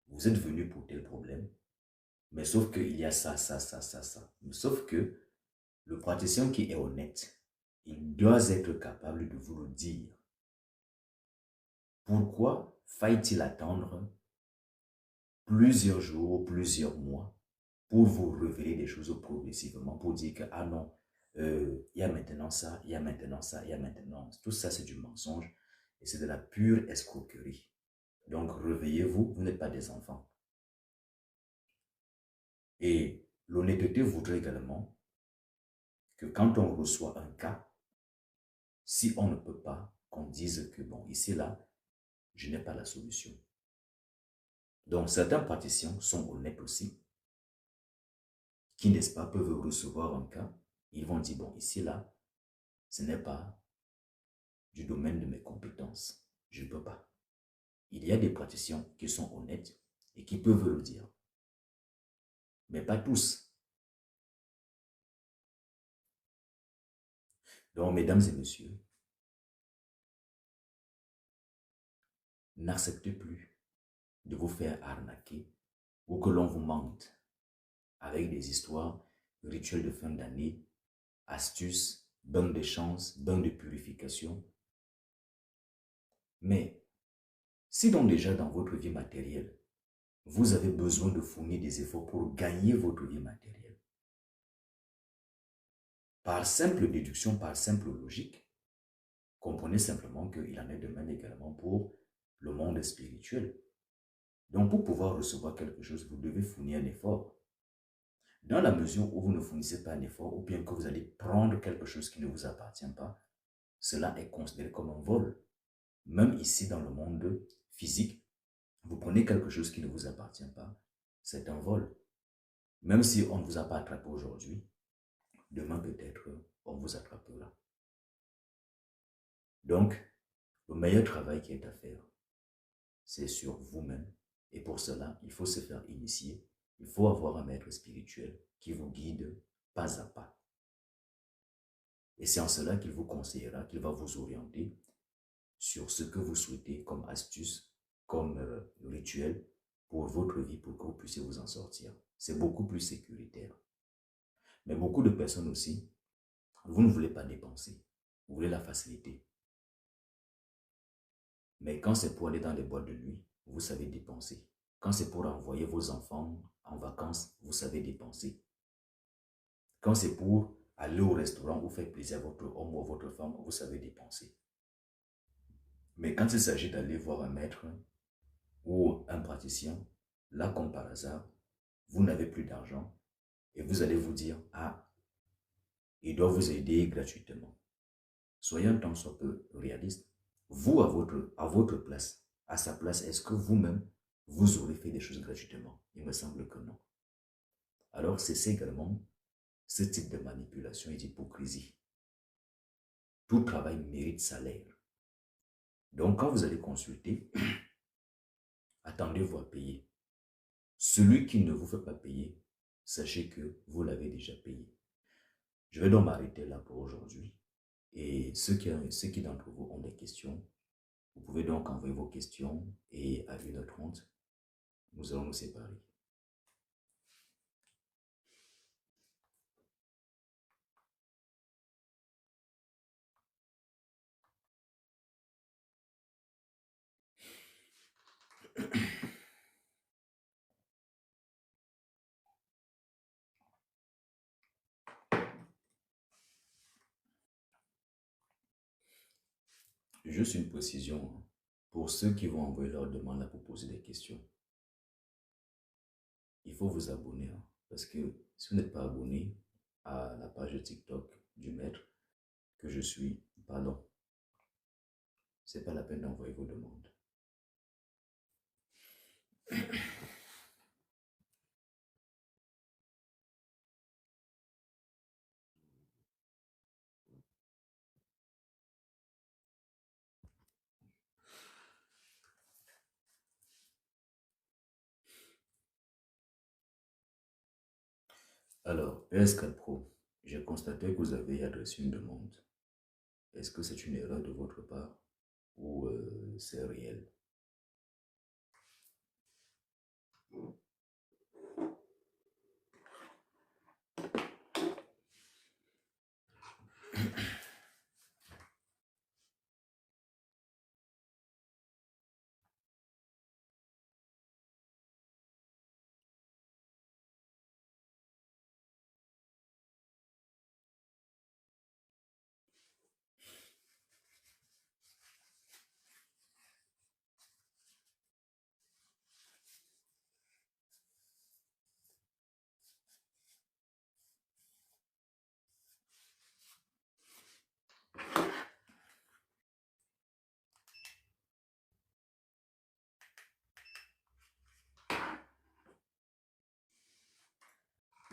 vous êtes venu pour tel problème, mais sauf qu'il y a ça. Mais sauf que le praticien qui est honnête, il doit être capable de vous le dire. Pourquoi faille-t-il attendre plusieurs jours, plusieurs mois pour vous révéler des choses progressivement, pour dire que, ah non, il y a maintenant ça, il y a maintenant ça, il y a maintenant... Tout ça, c'est du mensonge et c'est de la pure escroquerie. Donc, réveillez-vous, vous n'êtes pas des enfants. Et l'honnêteté voudrait également que quand on reçoit un cas, si on ne peut pas, qu'on dise que, bon, ici, là, je n'ai pas la solution. Donc, certains praticiens sont honnêtes aussi, qui, n'est-ce pas, peuvent recevoir un cas. Ils vont dire, bon, ici, là, ce n'est pas du domaine de mes compétences. Je ne peux pas. Il y a des praticiens qui sont honnêtes et qui peuvent le dire. Mais pas tous. Donc, mesdames et messieurs, n'acceptez plus de vous faire arnaquer ou que l'on vous mente avec des histoires, rituels de fin d'année, astuces, bains de chance, bains de purification. Mais si donc déjà dans votre vie matérielle, vous avez besoin de fournir des efforts pour gagner votre vie matérielle, par simple déduction, par simple logique, comprenez simplement qu'il en est de même également pour le monde spirituel. Donc pour pouvoir recevoir quelque chose, vous devez fournir un effort. Dans la mesure où vous ne fournissez pas un effort, ou bien que vous allez prendre quelque chose qui ne vous appartient pas, cela est considéré comme un vol. Même ici dans le monde physique, vous prenez quelque chose qui ne vous appartient pas, c'est un vol. Même si on ne vous a pas attrapé aujourd'hui, demain peut-être on vous attrapera. Donc, le meilleur travail qui est à faire, c'est sur vous-même. Et pour cela, il faut se faire initier. Il faut avoir un maître spirituel qui vous guide pas à pas. Et c'est en cela qu'il vous conseillera, qu'il va vous orienter sur ce que vous souhaitez comme astuce, comme rituel pour votre vie, pour que vous puissiez vous en sortir. C'est beaucoup plus sécuritaire. Mais beaucoup de personnes aussi, vous ne voulez pas dépenser. Vous voulez la facilité. Mais quand c'est pour aller dans les boîtes de nuit, vous savez dépenser. Quand c'est pour envoyer vos enfants en vacances, vous savez dépenser. Quand c'est pour aller au restaurant ou faire plaisir à votre homme ou à votre femme, vous savez dépenser. Mais quand il s'agit d'aller voir un maître ou un praticien, là comme par hasard, vous n'avez plus d'argent et vous allez vous dire, ah, il doit vous aider gratuitement. Soyez un tant soit peu réaliste. Vous, à votre place, à sa place, est-ce que vous-même, vous aurez fait des choses gratuitement? Il me semble que non. Alors, c'est également ce type de manipulation et d'hypocrisie. Tout travail mérite salaire. Donc, quand vous allez consulter, attendez-vous à payer. Celui qui ne vous fait pas payer, sachez que vous l'avez déjà payé. Je vais donc m'arrêter là pour aujourd'hui. Et ceux qui d'entre vous ont des questions, vous pouvez donc envoyer vos questions et à 1h30, nous allons nous séparer. Juste une précision, hein. Pour ceux qui vont envoyer leur demande là pour poser des questions, il faut vous abonner, hein, parce que si vous n'êtes pas abonné à la page de TikTok du maître que je suis, pardon, c'est pas la peine d'envoyer vos demandes. Alors, PS4 Pro, j'ai constaté que vous avez adressé une demande. Est-ce que c'est une erreur de votre part ou c'est réel?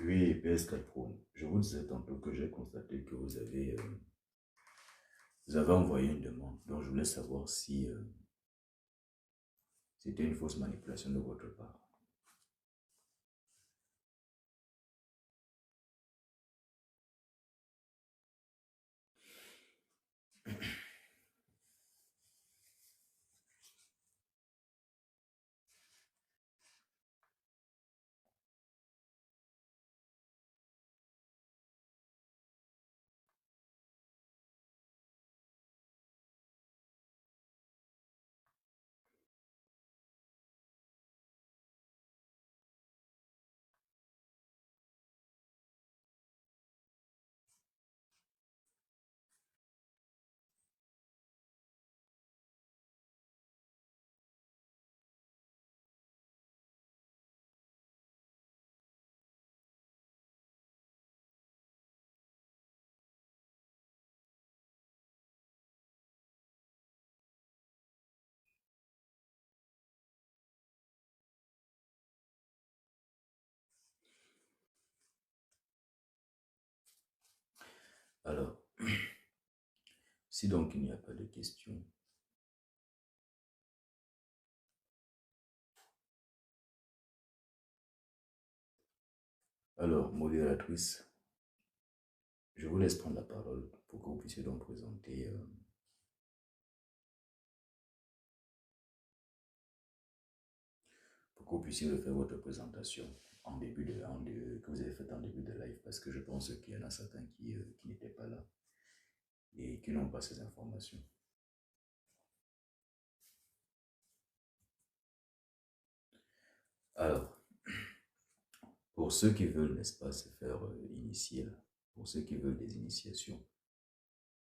Oui, PS4 Pro, je vous disais tantôt que j'ai constaté que vous avez envoyé une demande. Donc, je voulais savoir si c'était une fausse manipulation de votre part. Alors, si donc il n'y a pas de questions, alors, modératrice, je vous laisse prendre la parole pour que vous puissiez donc présenter, pour que vous puissiez faire votre présentation que vous avez faite en début de live, parce que je pense qu'il y en a certains qui n'étaient pas là et qui n'ont pas ces informations. Alors, pour ceux qui veulent, n'est-ce pas, se faire initier, là, pour ceux qui veulent des initiations,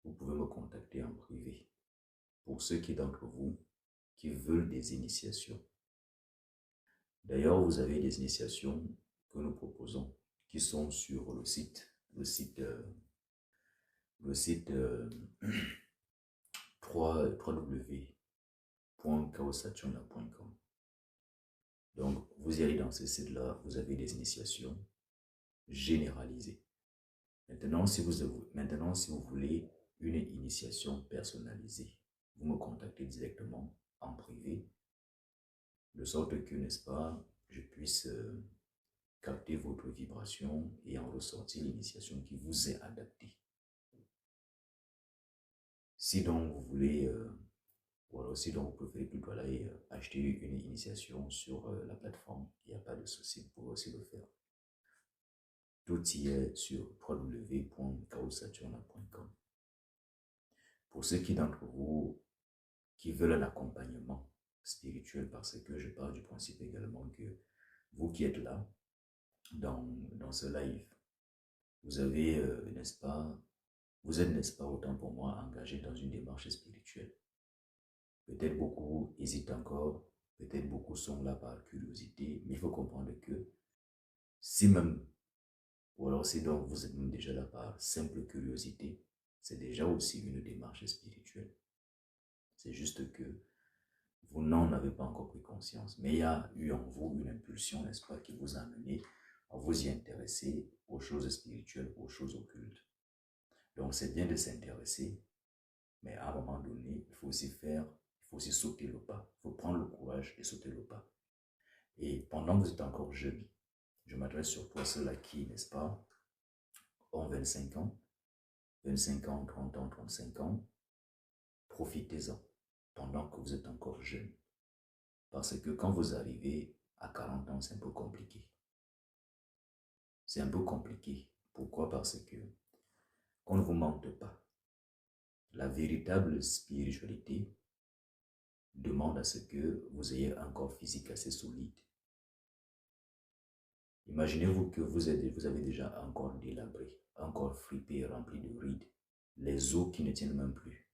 vous pouvez me contacter en privé. Pour ceux qui d'entre vous qui veulent des initiations, d'ailleurs, vous avez des initiations que nous proposons qui sont sur le site 3w.chaossaturna.com. Donc, vous irez dans ce site-là, vous avez des initiations généralisées. Maintenant, si vous voulez une initiation personnalisée, vous me contactez directement en privé, de sorte que, n'est-ce pas, je puisse capter votre vibration et en ressortir l'initiation qui vous est adaptée. Si donc vous voulez, ou alors si donc vous préférez plutôt aller acheter une initiation sur la plateforme, il n'y a pas de souci, vous pouvez aussi le faire. Tout y est sur www.chaossaturna.com. Pour ceux qui d'entre vous qui veulent un accompagnement spirituel, parce que je pars du principe également que vous qui êtes là, dans ce live, vous avez, n'est-ce pas, vous êtes, n'est-ce pas, autant pour moi, engagé dans une démarche spirituelle. Peut-être beaucoup hésitent encore, peut-être beaucoup sont là par curiosité, mais il faut comprendre que si même, ou alors si donc vous êtes même déjà là par simple curiosité, c'est déjà aussi une démarche spirituelle. C'est juste que vous n'en avez pas encore pris conscience, mais il y a eu en vous une impulsion, n'est-ce pas, qui vous a amené à vous y intéresser aux choses spirituelles, aux choses occultes. Donc c'est bien de s'intéresser, mais à un moment donné, il faut aussi sauter le pas. Il faut prendre le courage et sauter le pas. Et pendant que vous êtes encore jeune, je m'adresse surtout à ceux-là qui, n'est-ce pas, ont 25 ans, 30 ans, 35 ans. Profitez-en pendant que vous êtes encore jeune. Parce que quand vous arrivez à 40 ans, c'est un peu compliqué. C'est un peu compliqué. Pourquoi? Parce que qu'on ne vous mente pas. La véritable spiritualité demande à ce que vous ayez un corps physique assez solide. Imaginez-vous que vous avez déjà un corps délabré, un corps fripé, rempli de rides, les os qui ne tiennent même plus.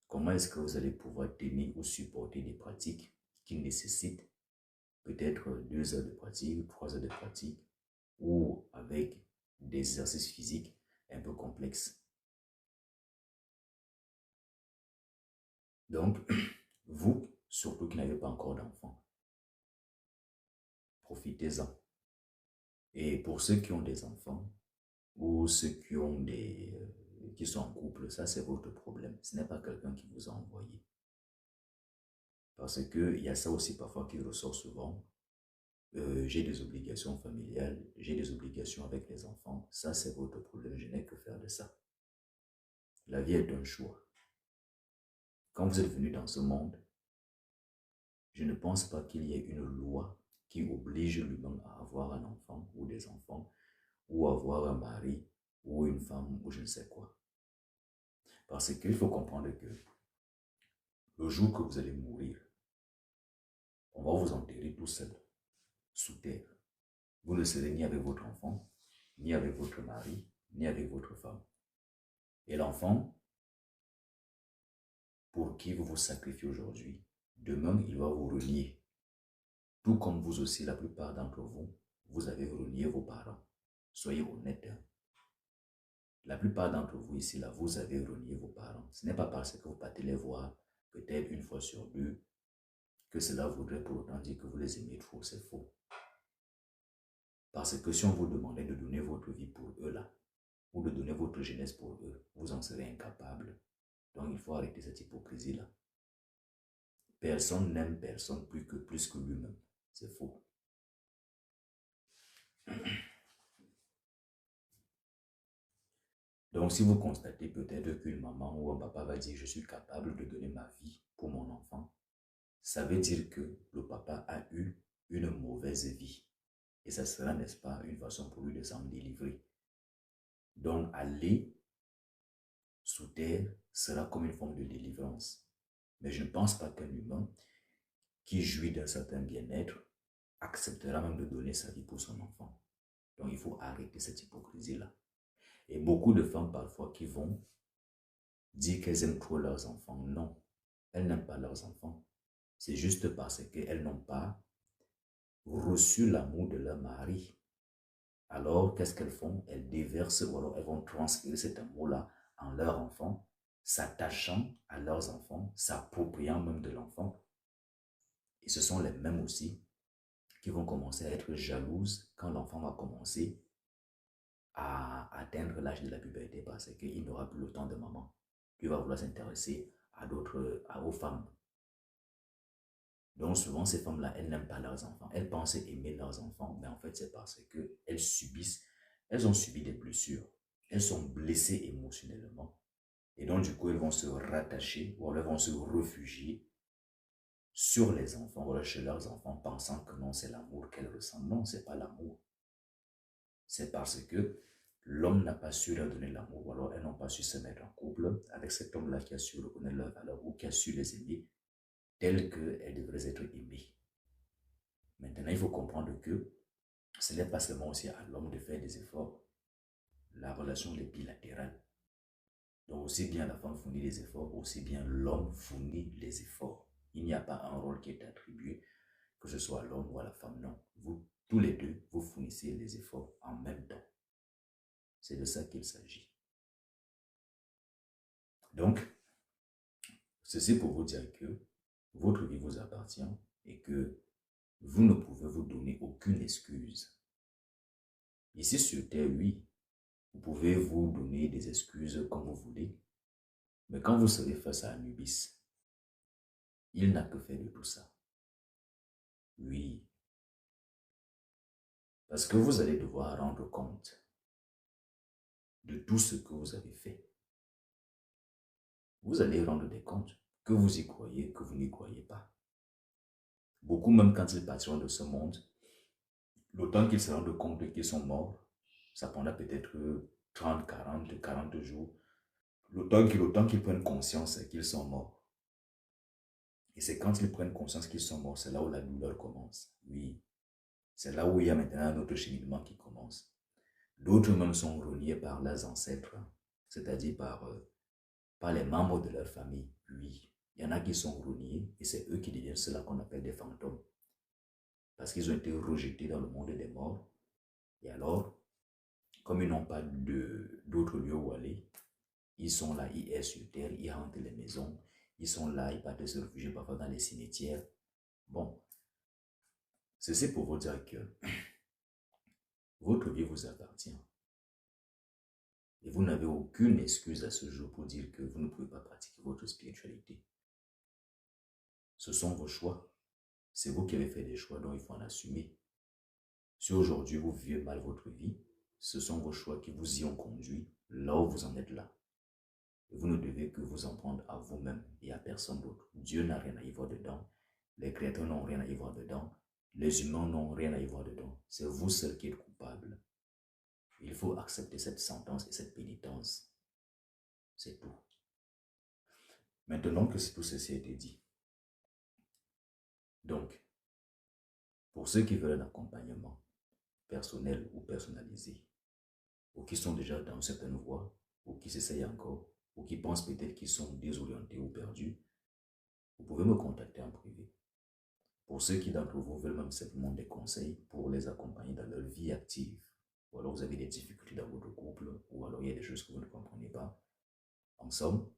Comment est-ce que vous allez pouvoir tenir ou supporter des pratiques qui nécessitent peut-être 2 heures de pratique, 3 heures de pratique, ou avec des exercices physiques un peu complexes? Donc, vous, surtout qui n'avez pas encore d'enfants, profitez-en. Et pour ceux qui ont des enfants, ou ceux qui sont en couple, ça c'est votre problème. Ce n'est pas quelqu'un qui vous a envoyé. Parce qu'il y a ça aussi parfois qui ressort souvent. J'ai des obligations familiales, j'ai des obligations avec les enfants. Ça c'est votre problème, je n'ai que faire de ça. La vie est un choix. Quand vous êtes venu dans ce monde, je ne pense pas qu'il y ait une loi qui oblige l'humain à avoir un enfant ou des enfants, ou avoir un mari ou une femme ou je ne sais quoi. Parce qu'il faut comprendre que le jour que vous allez mourir, on va vous enterrer tout seul, sous terre. Vous ne serez ni avec votre enfant, ni avec votre mari, ni avec votre femme. Et l'enfant, pour qui vous vous sacrifiez aujourd'hui, demain, il va vous renier. Tout comme vous aussi, la plupart d'entre vous, vous avez renié vos parents. Soyez honnêtes. La plupart d'entre vous ici, là, vous avez renié vos parents. Ce n'est pas parce que vous partez les voir, peut-être une fois sur deux, que cela voudrait pour autant dire que vous les aimez trop. C'est faux. Parce que si on vous demandait de donner votre vie pour eux, là, ou de donner votre jeunesse pour eux, vous en serez incapable. Donc il faut arrêter cette hypocrisie-là. Personne n'aime personne plus que lui-même. C'est faux. Donc si vous constatez peut-être qu'une maman ou un papa va dire je suis capable de donner ma vie pour mon enfant, ça veut dire que le papa a eu une mauvaise vie. Et ça sera, n'est-ce pas, une façon pour lui de s'en délivrer. Donc aller sous terre sera comme une forme de délivrance. Mais je ne pense pas qu'un humain qui jouit d'un certain bien-être acceptera même de donner sa vie pour son enfant. Donc il faut arrêter cette hypocrisie-là. Et beaucoup de femmes parfois qui vont dire qu'elles aiment trop leurs enfants. Non, elles n'aiment pas leurs enfants. C'est juste parce qu'elles n'ont pas reçu l'amour de leur mari. Alors, qu'est-ce qu'elles font? Elles déversent ou alors elles vont transférer cet amour-là en leur enfant, s'attachant à leurs enfants, s'appropriant même de l'enfant. Et ce sont les mêmes aussi qui vont commencer à être jalouses quand l'enfant va commencer à atteindre l'âge de la puberté parce qu'il n'aura plus le temps de maman. Il va vouloir s'intéresser aux femmes. Donc souvent, ces femmes-là, elles n'aiment pas leurs enfants. Elles pensent aimer leurs enfants, mais en fait, c'est parce elles ont subi des blessures. Elles sont blessées émotionnellement. Et donc, du coup, elles vont se rattacher ou elles vont se réfugier sur les enfants, voilà, chez leurs enfants, pensant que non, c'est l'amour qu'elles ressentent. Non, c'est pas l'amour. C'est parce que l'homme n'a pas su leur donner l'amour, ou alors elles n'ont pas su se mettre en couple avec cet homme-là qui a su reconnaître leur valeur ou qui a su les aimer telles qu'elles devraient être aimées. Maintenant, il faut comprendre que ce n'est pas seulement aussi à l'homme de faire des efforts. La relation est bilatérale. Donc aussi bien la femme fournit les efforts, aussi bien l'homme fournit les efforts. Il n'y a pas un rôle qui est attribué, que ce soit à l'homme ou à la femme, non. Vous, tous les deux, vous fournissez les efforts en même temps. C'est de ça qu'il s'agit. Donc, ceci pour vous dire que votre vie vous appartient et que vous ne pouvez vous donner aucune excuse. Ici sur Terre, oui, vous pouvez vous donner des excuses comme vous voulez, mais quand vous serez face à Anubis, il n'a que fait de tout ça. Oui, parce que vous allez devoir rendre compte de tout ce que vous avez fait. Vous allez rendre des comptes, que vous y croyez, que vous n'y croyez pas. Beaucoup, même quand ils partiront de ce monde, le temps qu'ils se rendent compte qu'ils sont morts, ça prendra peut-être 30, 40, 40 jours. Le temps qu'ils prennent conscience qu'ils sont morts. Et c'est quand ils prennent conscience qu'ils sont morts, c'est là où la douleur commence. Oui, c'est là où il y a maintenant un autre cheminement qui commence. D'autres même sont reliés par leurs ancêtres, c'est-à-dire par les membres de leur famille. Oui, il y en a qui sont reliés et c'est eux qui deviennent ceux-là qu'on appelle des fantômes. Parce qu'ils ont été rejetés dans le monde des morts. Et alors, comme ils n'ont pas d'autre lieu où aller, ils sont là, ils errent sur terre, ils hantent les maisons, ils sont là, ils partent se réfugier parfois dans les cimetières. Bon, ceci pour vous dire que votre vie vous appartient. Et vous n'avez aucune excuse à ce jour pour dire que vous ne pouvez pas pratiquer votre spiritualité. Ce sont vos choix. C'est vous qui avez fait des choix, donc il faut en assumer. Si aujourd'hui vous vivez mal votre vie, ce sont vos choix qui vous y ont conduit là où vous en êtes là. Et vous ne devez que vous en prendre à vous-même et à personne d'autre. Dieu n'a rien à y voir dedans. Les créateurs n'ont rien à y voir dedans. Les humains n'ont rien à y voir dedans. C'est vous seul qui êtes coupable. Il faut accepter cette sentence et cette pénitence. C'est tout. Maintenant que tout ceci a été dit, donc, pour ceux qui veulent un accompagnement personnel ou personnalisé, ou qui sont déjà dans certaines voies, ou qui s'essayent encore, ou qui pensent peut-être qu'ils sont désorientés ou perdus, vous pouvez me contacter en privé. Pour ceux qui d'entre vous veulent même simplement des conseils pour les accompagner dans leur vie active, ou alors vous avez des difficultés dans votre couple, ou alors il y a des choses que vous ne comprenez pas, en somme,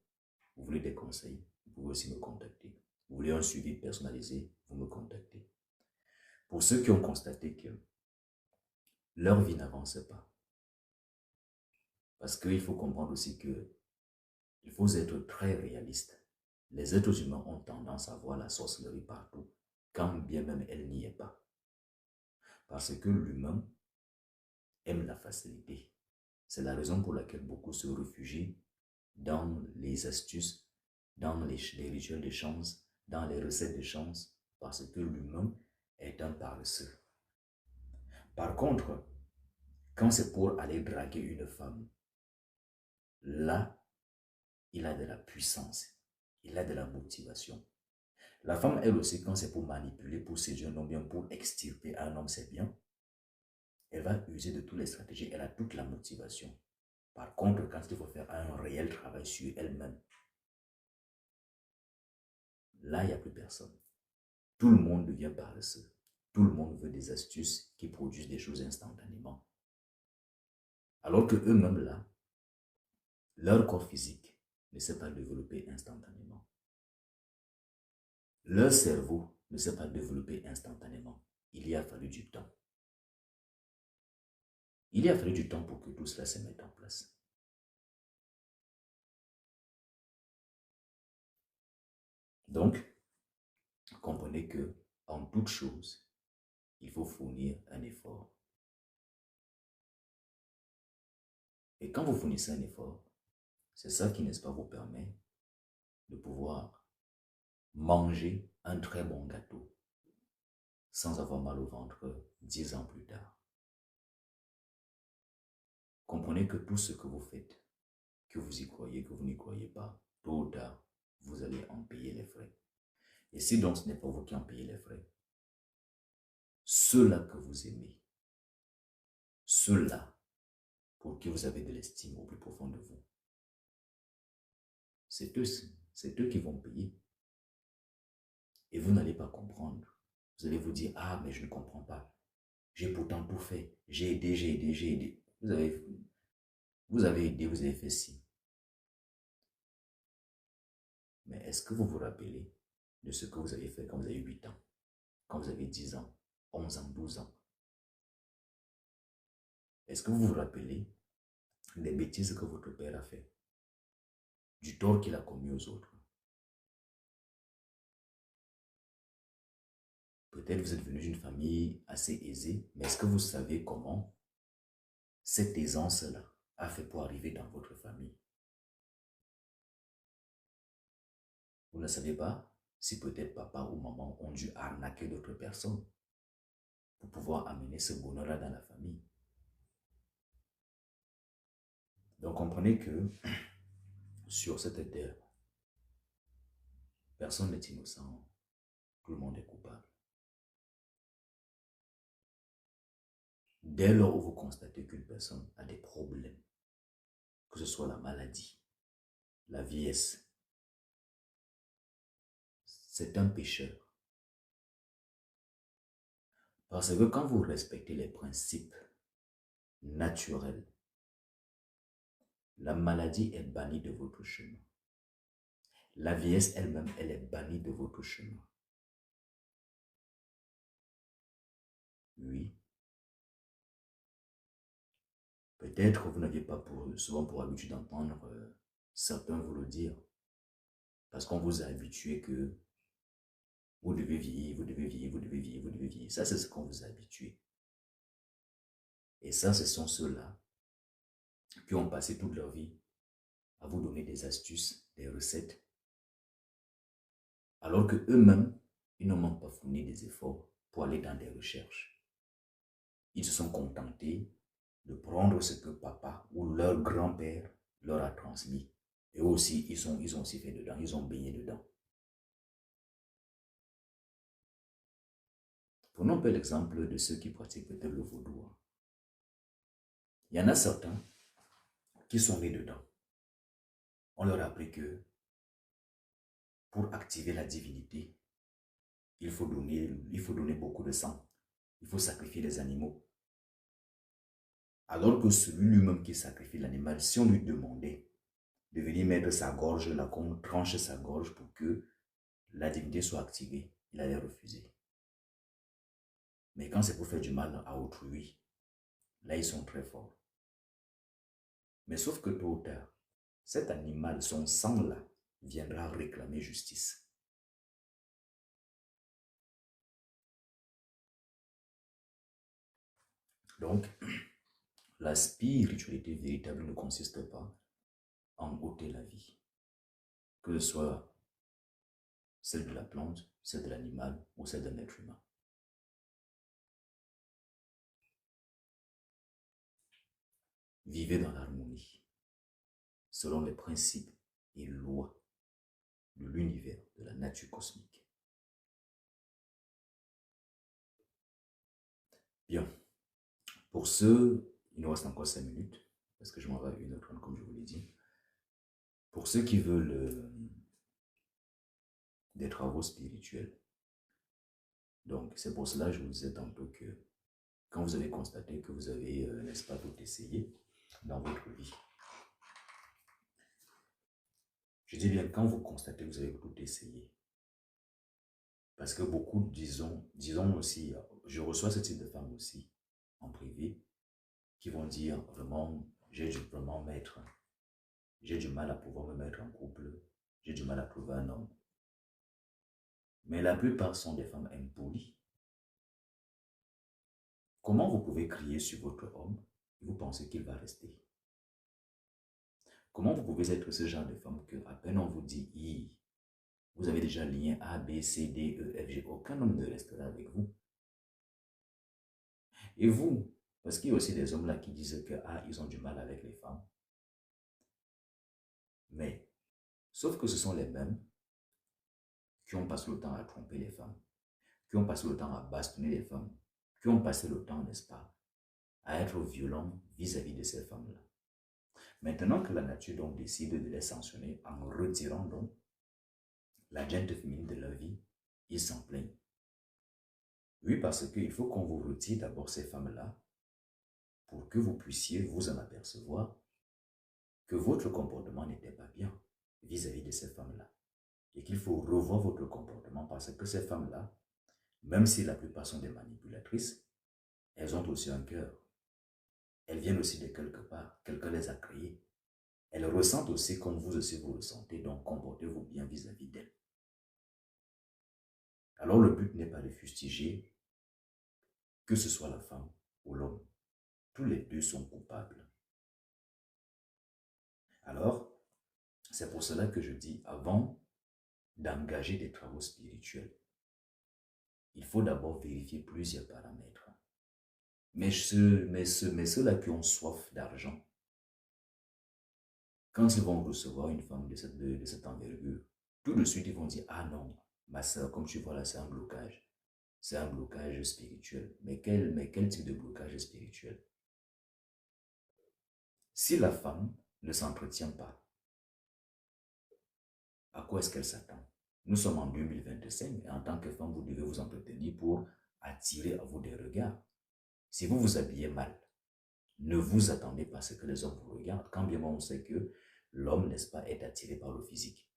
vous voulez des conseils, vous pouvez aussi me contacter. Vous voulez un suivi personnalisé, vous me contactez. Pour ceux qui ont constaté que leur vie n'avance pas, parce qu'il faut comprendre aussi que il faut être très réaliste. Les êtres humains ont tendance à voir la sorcellerie partout, quand bien même elle n'y est pas. Parce que l'humain aime la facilité. C'est la raison pour laquelle beaucoup se réfugient dans les astuces, dans les rituels de chance, dans les recettes de chance, parce que l'humain est un paresseux. Par contre, quand c'est pour aller draguer une femme, là, il a de la puissance, il a de la motivation. La femme, elle aussi, quand c'est pour manipuler, pour séduire un homme, bien pour extirper un homme, c'est bien. Elle va user de toutes les stratégies, elle a toute la motivation. Par contre, quand il faut faire un réel travail sur elle-même, là, il n'y a plus personne. Tout le monde devient paresseux. Tout le monde veut des astuces qui produisent des choses instantanément. Alors que eux-mêmes, là, leur corps physique ne s'est pas développé instantanément. Leur cerveau ne s'est pas développé instantanément. Il y a fallu du temps. Il y a fallu du temps pour que tout cela se mette en place. Donc, comprenez que en toute chose, il faut fournir un effort. Et quand vous fournissez un effort, c'est ça qui, n'est-ce pas, vous permet de pouvoir manger un très bon gâteau sans avoir mal au ventre 10 ans plus tard. Comprenez que tout ce que vous faites, que vous y croyez, que vous n'y croyez pas, tôt ou tard, vous allez en payer les frais. Et si donc ce n'est pas vous qui en payez les frais, ceux-là que vous aimez, ceux-là pour qui vous avez de l'estime au plus profond de vous, c'est eux qui vont payer. Et vous n'allez pas comprendre. Vous allez vous dire, ah, mais je ne comprends pas. J'ai pourtant tout fait. J'ai aidé, j'ai aidé, j'ai aidé. Vous avez aidé, vous avez fait ci. Mais est-ce que vous vous rappelez de ce que vous avez fait quand vous avez 8 ans, quand vous avez 10 ans, 11 ans, 12 ans? Est-ce que vous vous rappelez des bêtises que votre père a fait, du tort qu'il a commis aux autres? Peut-être vous êtes venu d'une famille assez aisée, mais est-ce que vous savez comment cette aisance-là a fait pour arriver dans votre famille? Vous ne savez pas si peut-être papa ou maman ont dû arnaquer d'autres personnes pour pouvoir amener ce bonheur-là dans la famille. Donc comprenez que sur cette terre, personne n'est innocent, tout le monde est coupable. Dès lors où vous constatez qu'une personne a des problèmes, que ce soit la maladie, la vieillesse, c'est un pécheur. Parce que quand vous respectez les principes naturels, la maladie est bannie de votre chemin. La vieillesse elle-même, elle est bannie de votre chemin. Oui. Peut-être que vous n'aviez pas souvent pour habitude d'entendre certains vous le dire. Parce qu'on vous a habitué que vous devez vieillir, vous devez vieillir, vous devez vieillir, vous devez vieillir. Ça, c'est ce qu'on vous a habitué. Et ça, ce sont ceux-là qui ont passé toute leur vie à vous donner des astuces, des recettes, alors que eux-mêmes, ils n'ont même pas fourni des efforts pour aller dans des recherches. Ils se sont contentés de prendre ce que papa ou leur grand-père leur a transmis. Et eux aussi, ils ont aussi fait dedans, ils ont baigné dedans. Prenons un peu l'exemple de ceux qui pratiquent peut-être le vaudou. Il y en a certains qui sont nés dedans. On leur a appris que pour activer la divinité, il faut donner beaucoup de sang. Il faut sacrifier les animaux. Alors que celui lui-même qui sacrifie l'animal, si on lui demandait de venir mettre sa gorge là, qu'on tranche sa gorge pour que la divinité soit activée, il allait refuser. Mais quand c'est pour faire du mal à autrui, là ils sont très forts. Mais sauf que tôt ou tard, cet animal, son sang là, viendra réclamer justice. Donc, la spiritualité véritable ne consiste pas en ôter la vie, que ce soit celle de la plante, celle de l'animal ou celle d'un être humain. Vivez dans l'harmonie, selon les principes et lois de l'univers, de la nature cosmique. Bien, pour ceux, il nous reste encore 5 minutes, parce que je m'en vais à 1h30 comme je vous l'ai dit. Pour ceux qui veulent des travaux spirituels, donc c'est pour cela que je vous disais tantôt que quand vous avez constaté que vous avez, n'est-ce pas, tout essayé dans votre vie, je dis bien quand vous constatez que vous avez tout essayé, parce que beaucoup, disons aussi, je reçois ce type de femmes aussi, en privé, qui vont dire vraiment, j'ai du mal à pouvoir me mettre en couple, j'ai du mal à trouver un homme. Mais la plupart sont des femmes impolies. Comment vous pouvez crier sur votre homme et vous pensez qu'il va rester? Comment vous pouvez être ce genre de femme que à peine on vous dit I, vous avez déjà le lien A, B, C, D, E, F, G, aucun homme ne restera avec vous. Et vous, parce qu'il y a aussi des hommes là qui disent que ils ont du mal avec les femmes. Mais, sauf que ce sont les mêmes qui ont passé le temps à tromper les femmes, qui ont passé le temps à bastonner les femmes, qui ont passé le temps, n'est-ce pas, à être violents vis-à-vis de ces femmes-là. Maintenant que la nature donc décide de les sanctionner en retirant donc la gente féminine de leur vie, ils s'en plaignent. Oui, parce qu'il faut qu'on vous retire d'abord ces femmes-là pour que vous puissiez vous en apercevoir que votre comportement n'était pas bien vis-à-vis de ces femmes-là. Et qu'il faut revoir votre comportement parce que ces femmes-là, même si la plupart sont des manipulatrices, elles ont aussi un cœur. Elles viennent aussi de quelque part. Quelqu'un les a créées. Elles ressentent aussi comme vous aussi vous ressentez, donc comportez-vous bien vis-à-vis d'elles. Alors le but n'est pas de fustiger que ce soit la femme ou l'homme. Tous les deux sont coupables. Alors, c'est pour cela que je dis, avant d'engager des travaux spirituels, il faut d'abord vérifier plusieurs paramètres. Mais ceux-là qui ont soif d'argent, quand ils vont recevoir une femme de cette envergure, tout de suite ils vont dire, ah non, ma soeur, comme tu vois là, c'est un blocage. C'est un blocage spirituel. Mais quel type de blocage spirituel? Si la femme ne s'entretient pas, à quoi est-ce qu'elle s'attend? Nous sommes en 2025 et en tant que femme, vous devez vous entretenir pour attirer à vous des regards. Si vous vous habillez mal, ne vous attendez pas à ce que les hommes vous regardent. Quand bien on sait que l'homme, n'est-ce pas, est attiré par le physique.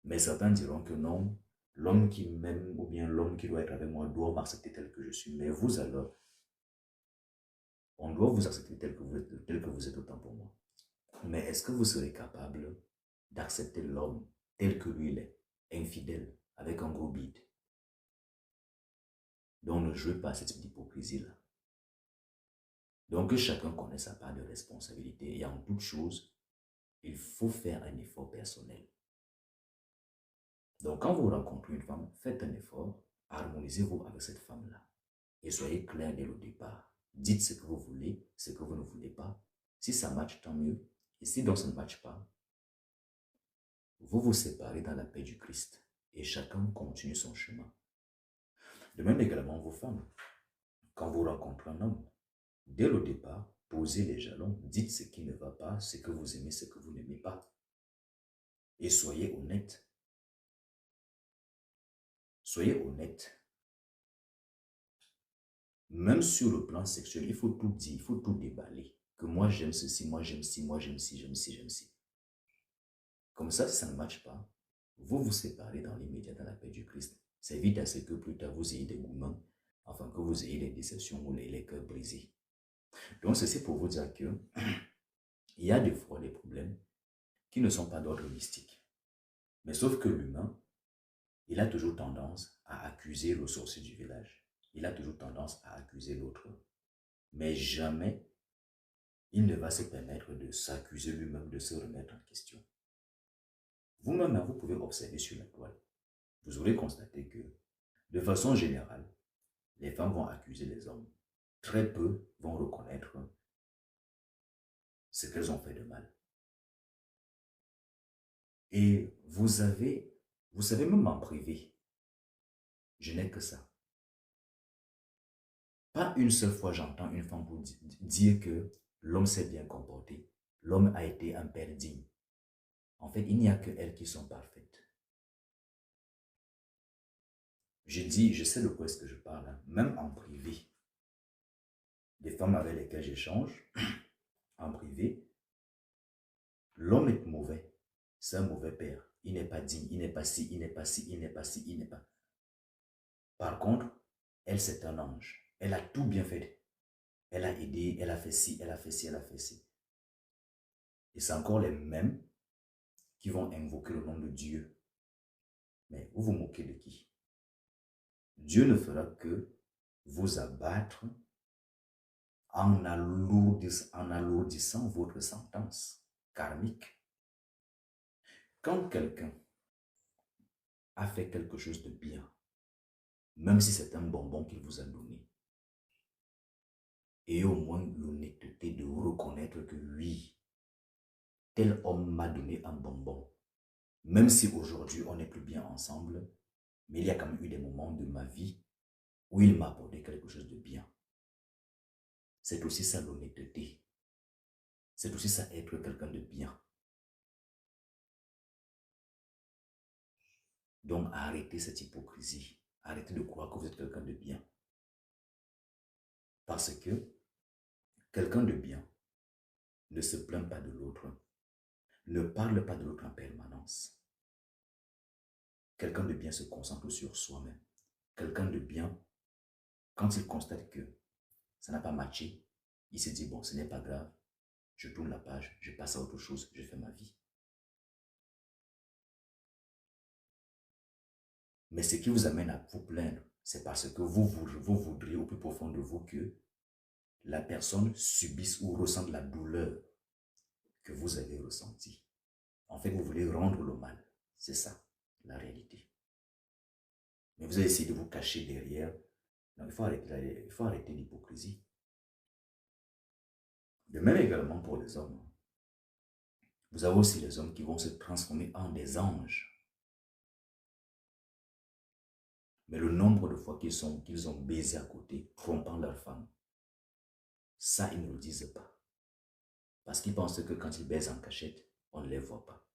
Mais certains diront que non, l'homme qui m'aime ou bien l'homme qui doit être avec moi doit m'accepter tel que je suis. Mais vous alors, on doit vous accepter tel que vous êtes autant pour moi. Mais est-ce que vous serez capable d'accepter l'homme tel que lui il est, infidèle, avec un gros bide? Donc ne jouez pas à cette hypocrisie-là. Donc que chacun connaisse sa part de responsabilité et en toute chose, il faut faire un effort personnel. Donc quand vous rencontrez une femme, faites un effort, harmonisez-vous avec cette femme-là et soyez clair dès le départ. Dites ce que vous voulez, ce que vous ne voulez pas. Si ça matche, tant mieux. Et si donc ça ne matche pas, vous vous séparez dans la paix du Christ et chacun continue son chemin. De même également vos femmes. Quand vous rencontrez un homme, dès le départ, posez les jalons, dites ce qui ne va pas, ce que vous aimez, ce que vous n'aimez pas. Et soyez honnête. Soyez honnête. Même sur le plan sexuel, il faut tout dire, il faut tout déballer. Que moi j'aime ceci, moi j'aime ci, moi j'aime ci, j'aime ci, j'aime ci. Comme ça, si ça ne marche pas, vous vous séparez dans l'immédiat dans la paix du Christ. C'est vite à ce que plus tard vous ayez des mouvements, afin que vous ayez des déceptions ou les cœurs brisés. Donc ceci pour vous dire que il y a des fois des problèmes qui ne sont pas d'ordre mystique. Mais sauf que l'humain, il a toujours tendance à accuser le sorcier du village. Il a toujours tendance à accuser l'autre. Mais jamais il ne va se permettre de s'accuser lui-même, de se remettre en question. Vous-même, vous pouvez observer sur la toile. Vous aurez constaté que, de façon générale, les femmes vont accuser les hommes. Très peu vont reconnaître ce qu'elles ont fait de mal. Et vous savez, même en privé, je n'ai que ça. Pas une seule fois j'entends une femme vous dire que l'homme s'est bien comporté, l'homme a été un père digne. En fait, il n'y a que elles qui sont parfaites. Je dis, je sais de quoi est-ce que je parle, hein, même en privé. Des femmes avec lesquelles j'échange, en privé, l'homme est mauvais. C'est un mauvais père. Il n'est pas digne, il n'est pas ci, il n'est pas ci, il n'est pas ci, il n'est pas. Par contre, elle, c'est un ange. Elle a tout bien fait. Elle a aidé, elle a fait ci, elle a fait ci, elle a fait ci. Et c'est encore les mêmes qui vont invoquer le nom de Dieu. Mais vous vous moquez de qui? Dieu ne fera que vous abattre en alourdissant votre sentence karmique. Quand quelqu'un a fait quelque chose de bien, même si c'est un bonbon qu'il vous a donné, et au moins l'honnêteté de reconnaître que oui, tel homme m'a donné un bonbon, même si aujourd'hui on n'est plus bien ensemble, mais il y a quand même eu des moments de ma vie où il m'a apporté quelque chose de bien. C'est aussi ça l'honnêteté. C'est aussi ça, être quelqu'un de bien. Donc, arrêtez cette hypocrisie. Arrêtez de croire que vous êtes quelqu'un de bien. Parce que quelqu'un de bien ne se plaint pas de l'autre, ne parle pas de l'autre en permanence. Quelqu'un de bien se concentre sur soi-même. Quelqu'un de bien, quand il constate que ça n'a pas matché, il se dit, bon, ce n'est pas grave, je tourne la page, je passe à autre chose, je fais ma vie. Mais ce qui vous amène à vous plaindre, c'est parce que vous voudriez au plus profond de vous que la personne subisse ou ressente la douleur que vous avez ressentie. En fait, vous voulez rendre le mal. C'est ça, la réalité. Mais vous allez essayer de vous cacher derrière. Non, il faut arrêter l'hypocrisie. De même également pour les hommes. Vous avez aussi les hommes qui vont se transformer en des anges. Mais le nombre de fois qu'ils ont baisé à côté, trompant leur femme, ça, ils ne le disent pas. Parce qu'ils pensent que quand ils baisent en cachette, on ne les voit pas.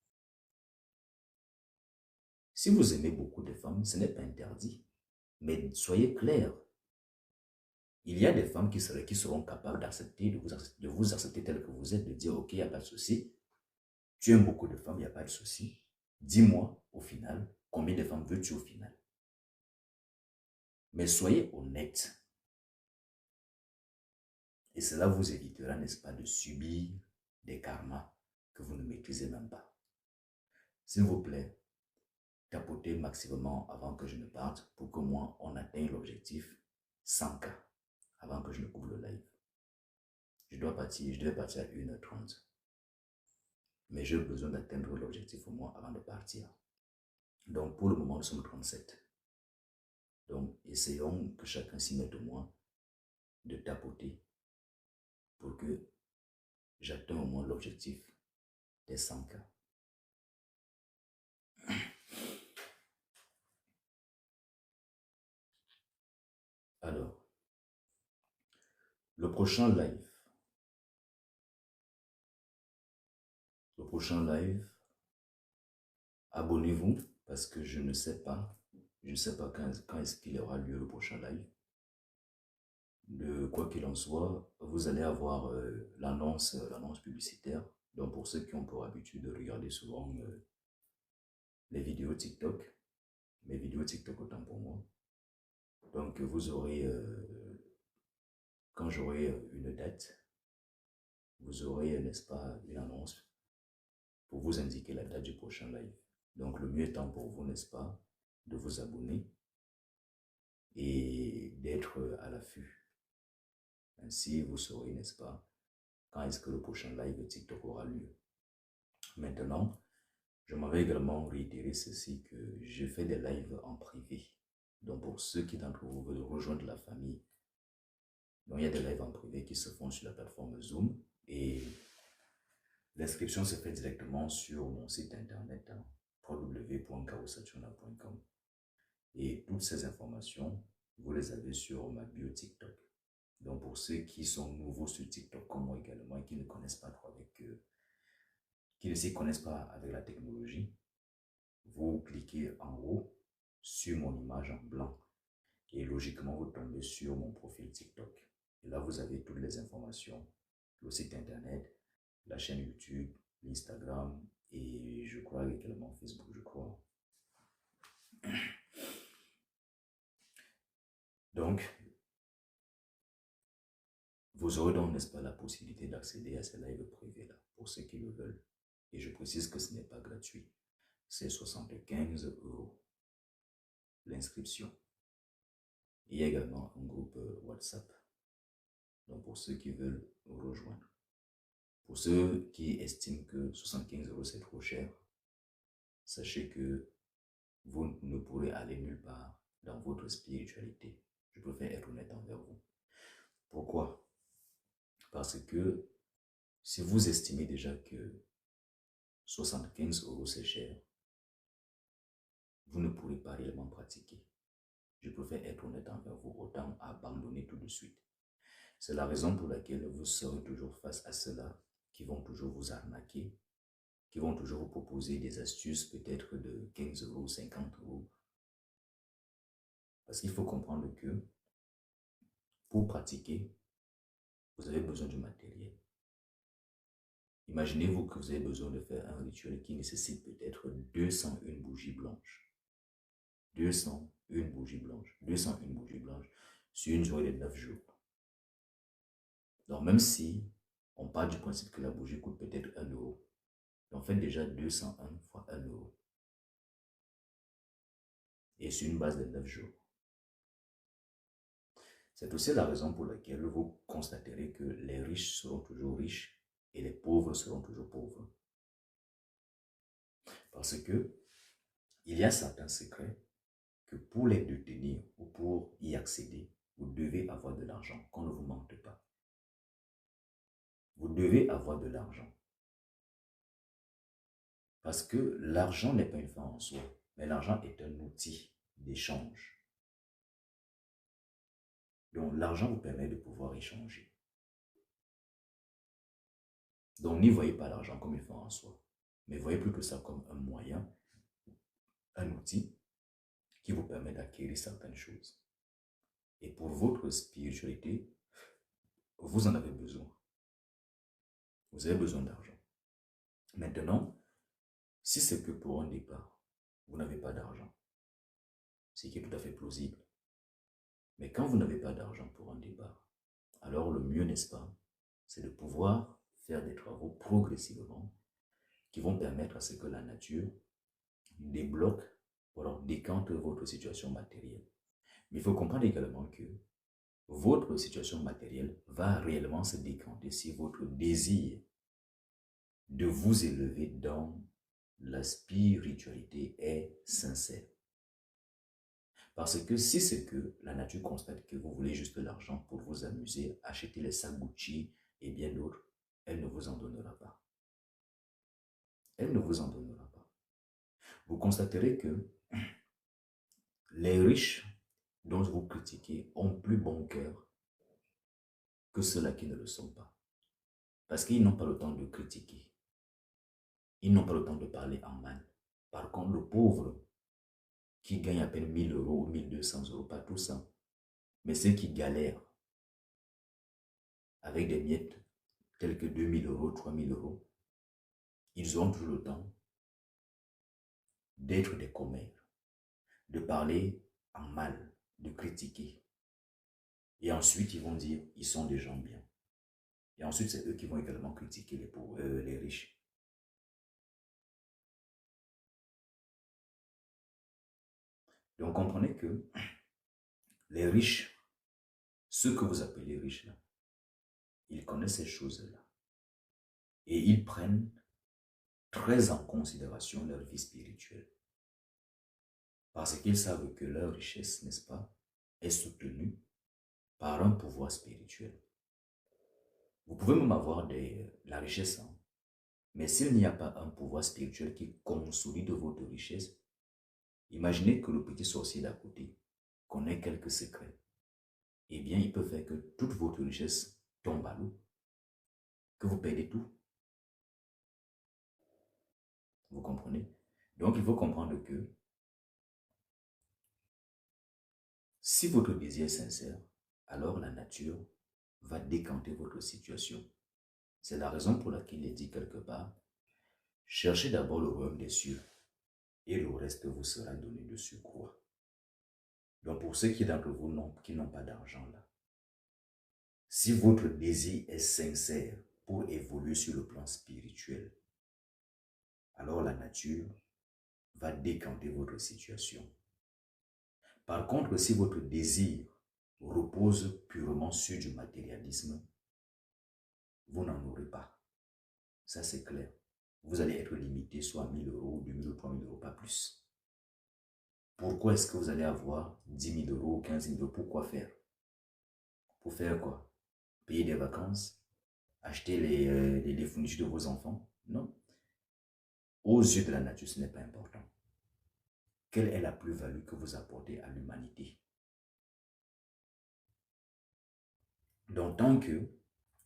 Si vous aimez beaucoup de femmes, ce n'est pas interdit. Mais soyez clairs. Il y a des femmes qui seront capables d'accepter, de vous accepter tel que vous êtes, de dire, ok, il n'y a pas de souci. Tu aimes beaucoup de femmes, il n'y a pas de souci. Dis-moi, au final, combien de femmes veux-tu au final? Mais soyez honnête. Et cela vous évitera, n'est-ce pas, de subir des karmas que vous ne maîtrisez même pas. S'il vous plaît, tapotez maximum avant que je ne parte pour que moi, on atteigne l'objectif 100K avant que je ne couvre le live. Je devais partir à 1h30. Mais j'ai besoin d'atteindre l'objectif au moins avant de partir. Donc, pour le moment, nous sommes 37. Donc, essayons que chacun s'y mette au moins de tapoter pour que j'atteigne au moins l'objectif des 100K. Alors, le prochain live, abonnez-vous parce que je ne sais pas quand est-ce qu'il y aura lieu le prochain live. De quoi qu'il en soit, vous allez avoir l'annonce publicitaire. Donc pour ceux qui ont pour habitude de regarder souvent les vidéos TikTok, mes vidéos TikTok autant pour moi. Donc vous aurez, quand j'aurai une date, vous aurez, n'est-ce pas, une annonce pour vous indiquer la date du prochain live. Donc le mieux étant pour vous, n'est-ce pas, de vous abonner et d'être à l'affût. Ainsi, vous saurez, n'est-ce pas, quand est-ce que le prochain live TikTok aura lieu. Maintenant, je m'avais également réitéré ceci, que je fais des lives en privé. Donc pour ceux qui d'entre vous veulent rejoindre la famille, donc il y a des lives en privé qui se font sur la plateforme Zoom et l'inscription se fait directement sur mon site internet www.kaosachona.com et toutes ces informations, vous les avez sur ma bio TikTok. Donc pour ceux qui sont nouveaux sur TikTok comme moi également et qui ne connaissent pas trop qui ne s'y connaissent pas avec la technologie, vous cliquez en haut sur mon image en blanc et logiquement vous tombez sur mon profil TikTok. Et là vous avez toutes les informations, le site internet, la chaîne YouTube, l'Instagram et je crois également Facebook, je crois. Donc, vous aurez donc, n'est-ce pas, la possibilité d'accéder à ces lives privés-là, pour ceux qui le veulent. Et je précise que ce n'est pas gratuit. C'est 75 € l'inscription. Il y a également un groupe WhatsApp. Donc, pour ceux qui veulent rejoindre. Pour ceux qui estiment que 75 € c'est trop cher, sachez que vous ne pourrez aller nulle part dans votre spiritualité. Je préfère être honnête envers vous. Pourquoi? Parce que si vous estimez déjà que 75 € c'est cher, vous ne pourrez pas réellement pratiquer. Je préfère être honnête envers vous, autant abandonner tout de suite. C'est la raison pour laquelle vous serez toujours face à cela qui vont toujours vous arnaquer, qui vont toujours vous proposer des astuces peut-être de 15 euros, 50 euros. Parce qu'il faut comprendre que pour pratiquer, vous avez besoin du matériel. Imaginez-vous que vous avez besoin de faire un rituel qui nécessite peut-être 201 bougies blanches. 201 bougies blanches. 201 bougies blanches sur une journée de 9 jours. Donc même si on part du principe que la bougie coûte peut-être 1 euro, on fait déjà 201 fois 1 euro. Et sur une base de 9 jours. C'est aussi la raison pour laquelle vous constaterez que les riches seront toujours riches et les pauvres seront toujours pauvres. Parce que il y a certains secrets que pour les détenir ou pour y accéder, vous devez avoir de l'argent, qu'on ne vous mente pas. Vous devez avoir de l'argent. Parce que l'argent n'est pas une fin en soi, mais l'argent est un outil d'échange. Donc l'argent vous permet de pouvoir échanger. Donc n'y voyez pas l'argent comme une fin en soi, mais voyez plutôt ça comme un moyen, un outil qui vous permet d'acquérir certaines choses. Et pour votre spiritualité, vous en avez besoin. Vous avez besoin d'argent. Maintenant, si c'est que pour un départ, vous n'avez pas d'argent, ce qui est tout à fait plausible. Mais quand vous n'avez pas d'argent pour un départ, alors le mieux, n'est-ce pas, c'est de pouvoir faire des travaux progressivement qui vont permettre à ce que la nature débloque ou alors décante votre situation matérielle. Mais il faut comprendre également que votre situation matérielle va réellement se décanter si votre désir de vous élever dans la spiritualité est sincère. Parce que si c'est que la nature constate que vous voulez juste de l'argent pour vous amuser, acheter les sacs Gucci et bien d'autres, elle ne vous en donnera pas. Elle ne vous en donnera pas. Vous constaterez que les riches dont vous critiquez ont plus bon cœur que ceux-là qui ne le sont pas. Parce qu'ils n'ont pas le temps de critiquer. Ils n'ont pas le temps de parler en mal. Par contre, le pauvre qui gagne à peine 1000 euros ou 1200 euros, pas tout ça, mais ceux qui galèrent avec des miettes telles que 2000 euros, 3000 euros, ils auront toujours le temps d'être des commères, de parler en mal, de critiquer. Et ensuite, ils vont dire, ils sont des gens bien. Et ensuite, c'est eux qui vont également critiquer les pauvres, les riches. Donc, comprenez que les riches, ceux que vous appelez riches là, ils connaissent ces choses-là. Et ils prennent très en considération leur vie spirituelle. Parce qu'ils savent que leur richesse, n'est-ce pas, est soutenue par un pouvoir spirituel. Vous pouvez même avoir la richesse, hein, mais s'il n'y a pas un pouvoir spirituel qui consolide votre richesse, imaginez que le petit sorcier d'à côté connaît quelques secrets. Eh bien, il peut faire que toute votre richesse tombe à l'eau, que vous perdez tout. Vous comprenez? Donc, il faut comprendre que si votre désir est sincère, alors la nature va décanter votre situation. C'est la raison pour laquelle il est dit quelque part, cherchez d'abord le royaume des cieux et le reste vous sera donné de surcroît. Donc pour ceux qui d'entre vous qui n'ont pas d'argent là, si votre désir est sincère pour évoluer sur le plan spirituel, alors la nature va décanter votre situation. Par contre, si votre désir repose purement sur du matérialisme, vous n'en aurez pas. Ça, c'est clair. Vous allez être limité soit à 1000 euros, 2000 ou 3000 euros, pas plus. Pourquoi est-ce que vous allez avoir 10 000 euros ou 15 000 euros? Pourquoi faire? Pour faire quoi? Payer des vacances? Acheter les fournitures de vos enfants? Non. Aux yeux de la nature, ce n'est pas important. Quelle est la plus-value que vous apportez à l'humanité? Donc, tant que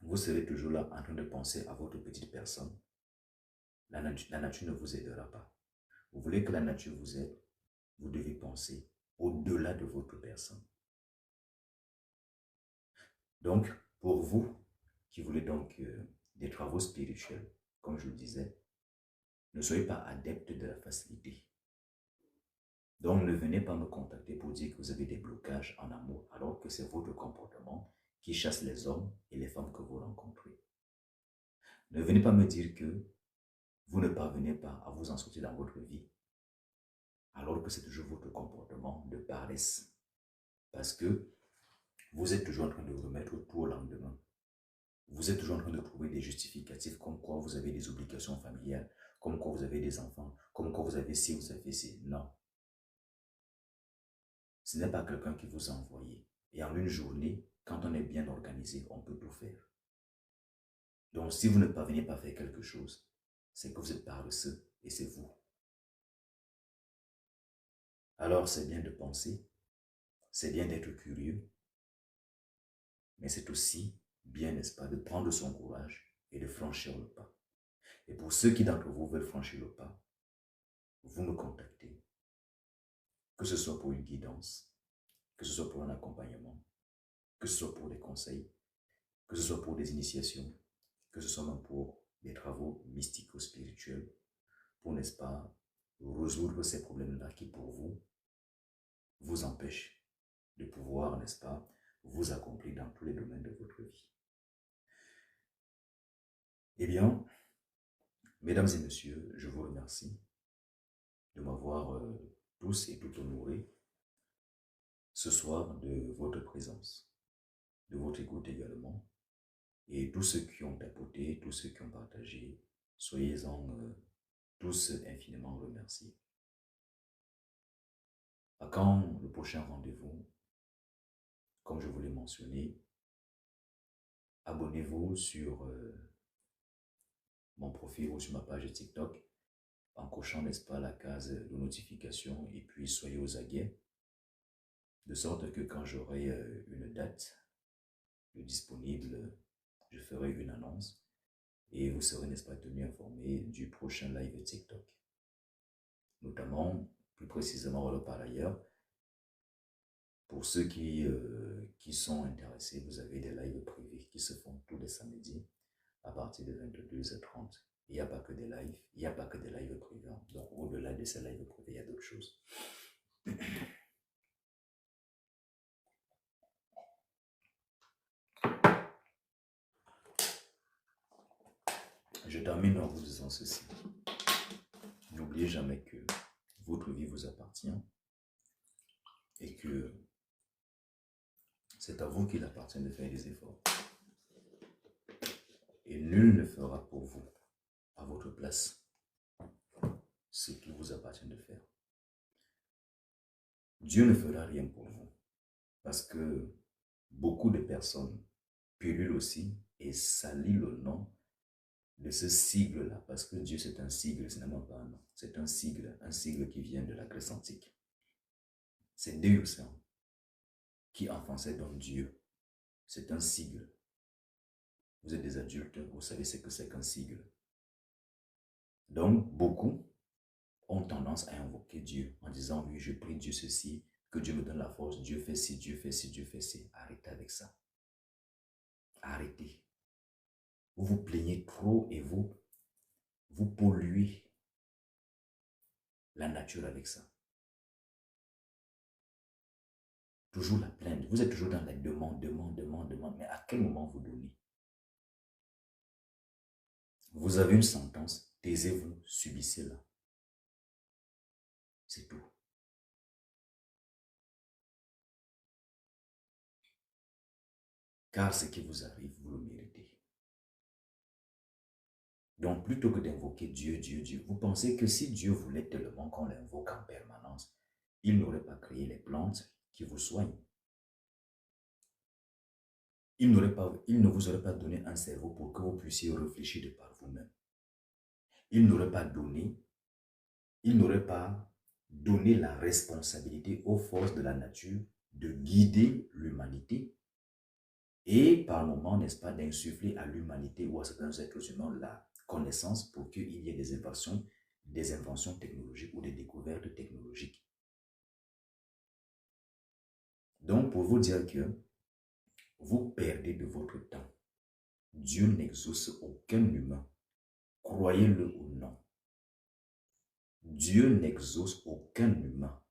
vous serez toujours là en train de penser à votre petite personne. La nature ne vous aidera pas. Vous voulez que la nature vous aide, vous devez penser au-delà de votre personne. Donc, pour vous qui voulez donc des travaux spirituels, comme je le disais, ne soyez pas adepte de la facilité. Donc, ne venez pas me contacter pour dire que vous avez des blocages en amour, alors que c'est votre comportement qui chasse les hommes et les femmes que vous rencontrez. Ne venez pas me dire que vous ne parvenez pas à vous en sortir dans votre vie, alors que c'est toujours votre comportement de paresse. Parce que vous êtes toujours en train de remettre tout au lendemain. Vous êtes toujours en train de trouver des justificatifs comme quoi vous avez des obligations familiales, comme quoi vous avez des enfants, comme quoi vous avez ci, vous avez ci. Non. Ce n'est pas quelqu'un qui vous a envoyé. Et en une journée, quand on est bien organisé, on peut tout faire. Donc, si vous ne parvenez pas à faire quelque chose, c'est que vous êtes paresseux et c'est vous. Alors, c'est bien de penser, c'est bien d'être curieux, mais c'est aussi bien, n'est-ce pas, de prendre son courage et de franchir le pas. Et pour ceux qui d'entre vous veulent franchir le pas, vous me contactez, que ce soit pour une guidance, que ce soit pour un accompagnement, que ce soit pour des conseils, que ce soit pour des initiations, que ce soit même pour des travaux mystico-spirituels, pour, n'est-ce pas, résoudre ces problèmes-là qui, pour vous, vous empêchent de pouvoir, n'est-ce pas, vous accomplir dans tous les domaines de votre vie. Eh bien, mesdames et messieurs, je vous remercie de m'avoir tous et toutes honorés ce soir de votre présence, de votre écoute également, et tous ceux qui ont tapoté, tous ceux qui ont partagé, soyez-en tous infiniment remerciés. À quand le prochain rendez-vous? Comme je vous l'ai mentionné, abonnez-vous sur mon profil ou sur ma page TikTok en cochant, n'est-ce pas, la case de notification et puis soyez aux aguets, de sorte que quand j'aurai une date de disponible, je ferai une annonce et vous serez, n'est-ce pas, tenu informé du prochain live TikTok. Notamment, plus précisément, alors par ailleurs, pour ceux qui sont intéressés, vous avez des lives privés qui se font tous les samedis à partir de 22h30. Il n'y a pas que des lives, il n'y a pas que des lives privés. Donc, au-delà de ces lives privés, il y a d'autres choses. Je termine en vous disant ceci. N'oubliez jamais que votre vie vous appartient et que c'est à vous qu'il appartient de faire des efforts. Et nul ne fera pour vous, à votre place, ce qu'il vous appartient de faire. Dieu ne fera rien pour vous parce que beaucoup de personnes pullulent aussi et salissent le nom de ce sigle-là, parce que Dieu c'est un sigle, ce n'est même pas un nom, c'est un sigle qui vient de la Grèce antique. C'est Deus qui en français donne Dieu. C'est un sigle. Vous êtes des adultes, vous savez ce que c'est qu'un sigle. Donc, beaucoup ont tendance à invoquer Dieu en disant, oui, je prie Dieu ceci, que Dieu me donne la force, Dieu fait ci, Dieu fait ci, Dieu fait ci. Arrêtez avec ça. Arrêtez. Vous vous plaignez trop et vous polluez la nature avec ça. Toujours la plainte. Vous êtes toujours dans la demande. Mais à quel moment vous donnez? Vous avez une sentence, taisez-vous, subissez-la. C'est tout. Car ce qui vous arrive, vous le méritez. Donc, plutôt que d'invoquer Dieu, vous pensez que si Dieu voulait tellement qu'on l'invoque en permanence, il n'aurait pas créé les plantes qui vous soignent. Il ne vous aurait pas donné un cerveau pour que vous puissiez réfléchir de par vous-même. Il n'aurait pas donné la responsabilité aux forces de la nature de guider l'humanité Et par moment, n'est-ce pas, d'insuffler à l'humanité ou à certains êtres humains la connaissance pour qu'il y ait des inventions technologiques ou des découvertes technologiques. Donc, pour vous dire que vous perdez de votre temps. Dieu n'exauce aucun humain. Croyez-le ou non. Dieu n'exauce aucun humain.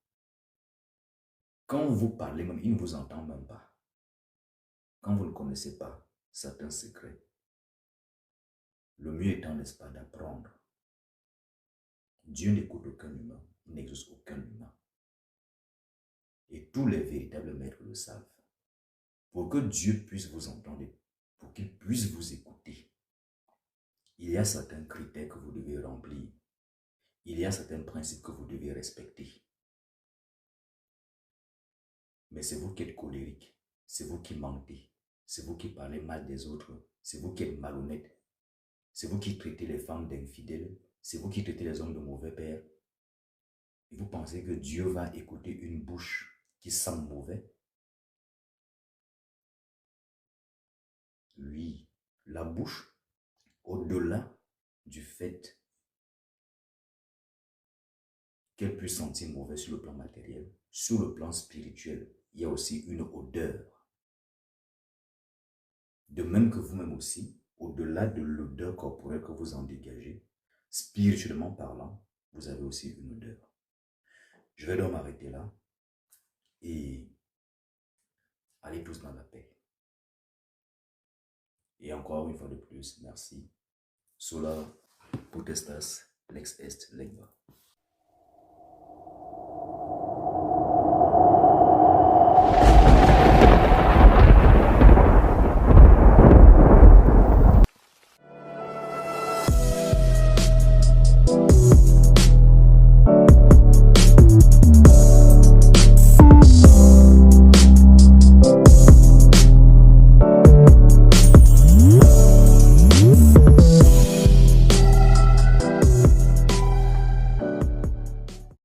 Quand vous parlez même, il ne vous entend même pas. Quand vous ne connaissez pas certains secrets, le mieux étant, n'est-ce pas, d'apprendre. Dieu n'écoute aucun humain, il n'exauce aucun humain. Et tous les véritables maîtres le savent. Pour que Dieu puisse vous entendre, pour qu'il puisse vous écouter, il y a certains critères que vous devez remplir. Il y a certains principes que vous devez respecter. Mais c'est vous qui êtes colérique, c'est vous qui mentez, c'est vous qui parlez mal des autres, c'est vous qui êtes malhonnête, c'est vous qui traitez les femmes d'infidèles, c'est vous qui traitez les hommes de mauvais pères. Et vous pensez que Dieu va écouter une bouche qui sent mauvais? Oui, la bouche, au-delà du fait qu'elle puisse sentir mauvais sur le plan matériel, sur le plan spirituel, il y a aussi une odeur. De même que vous-même aussi, au-delà de l'odeur corporelle que vous en dégagez, spirituellement parlant, vous avez aussi une odeur. Je vais donc m'arrêter là et aller tous dans la paix. Et encore une fois de plus, merci. Sola potestas lex est legba.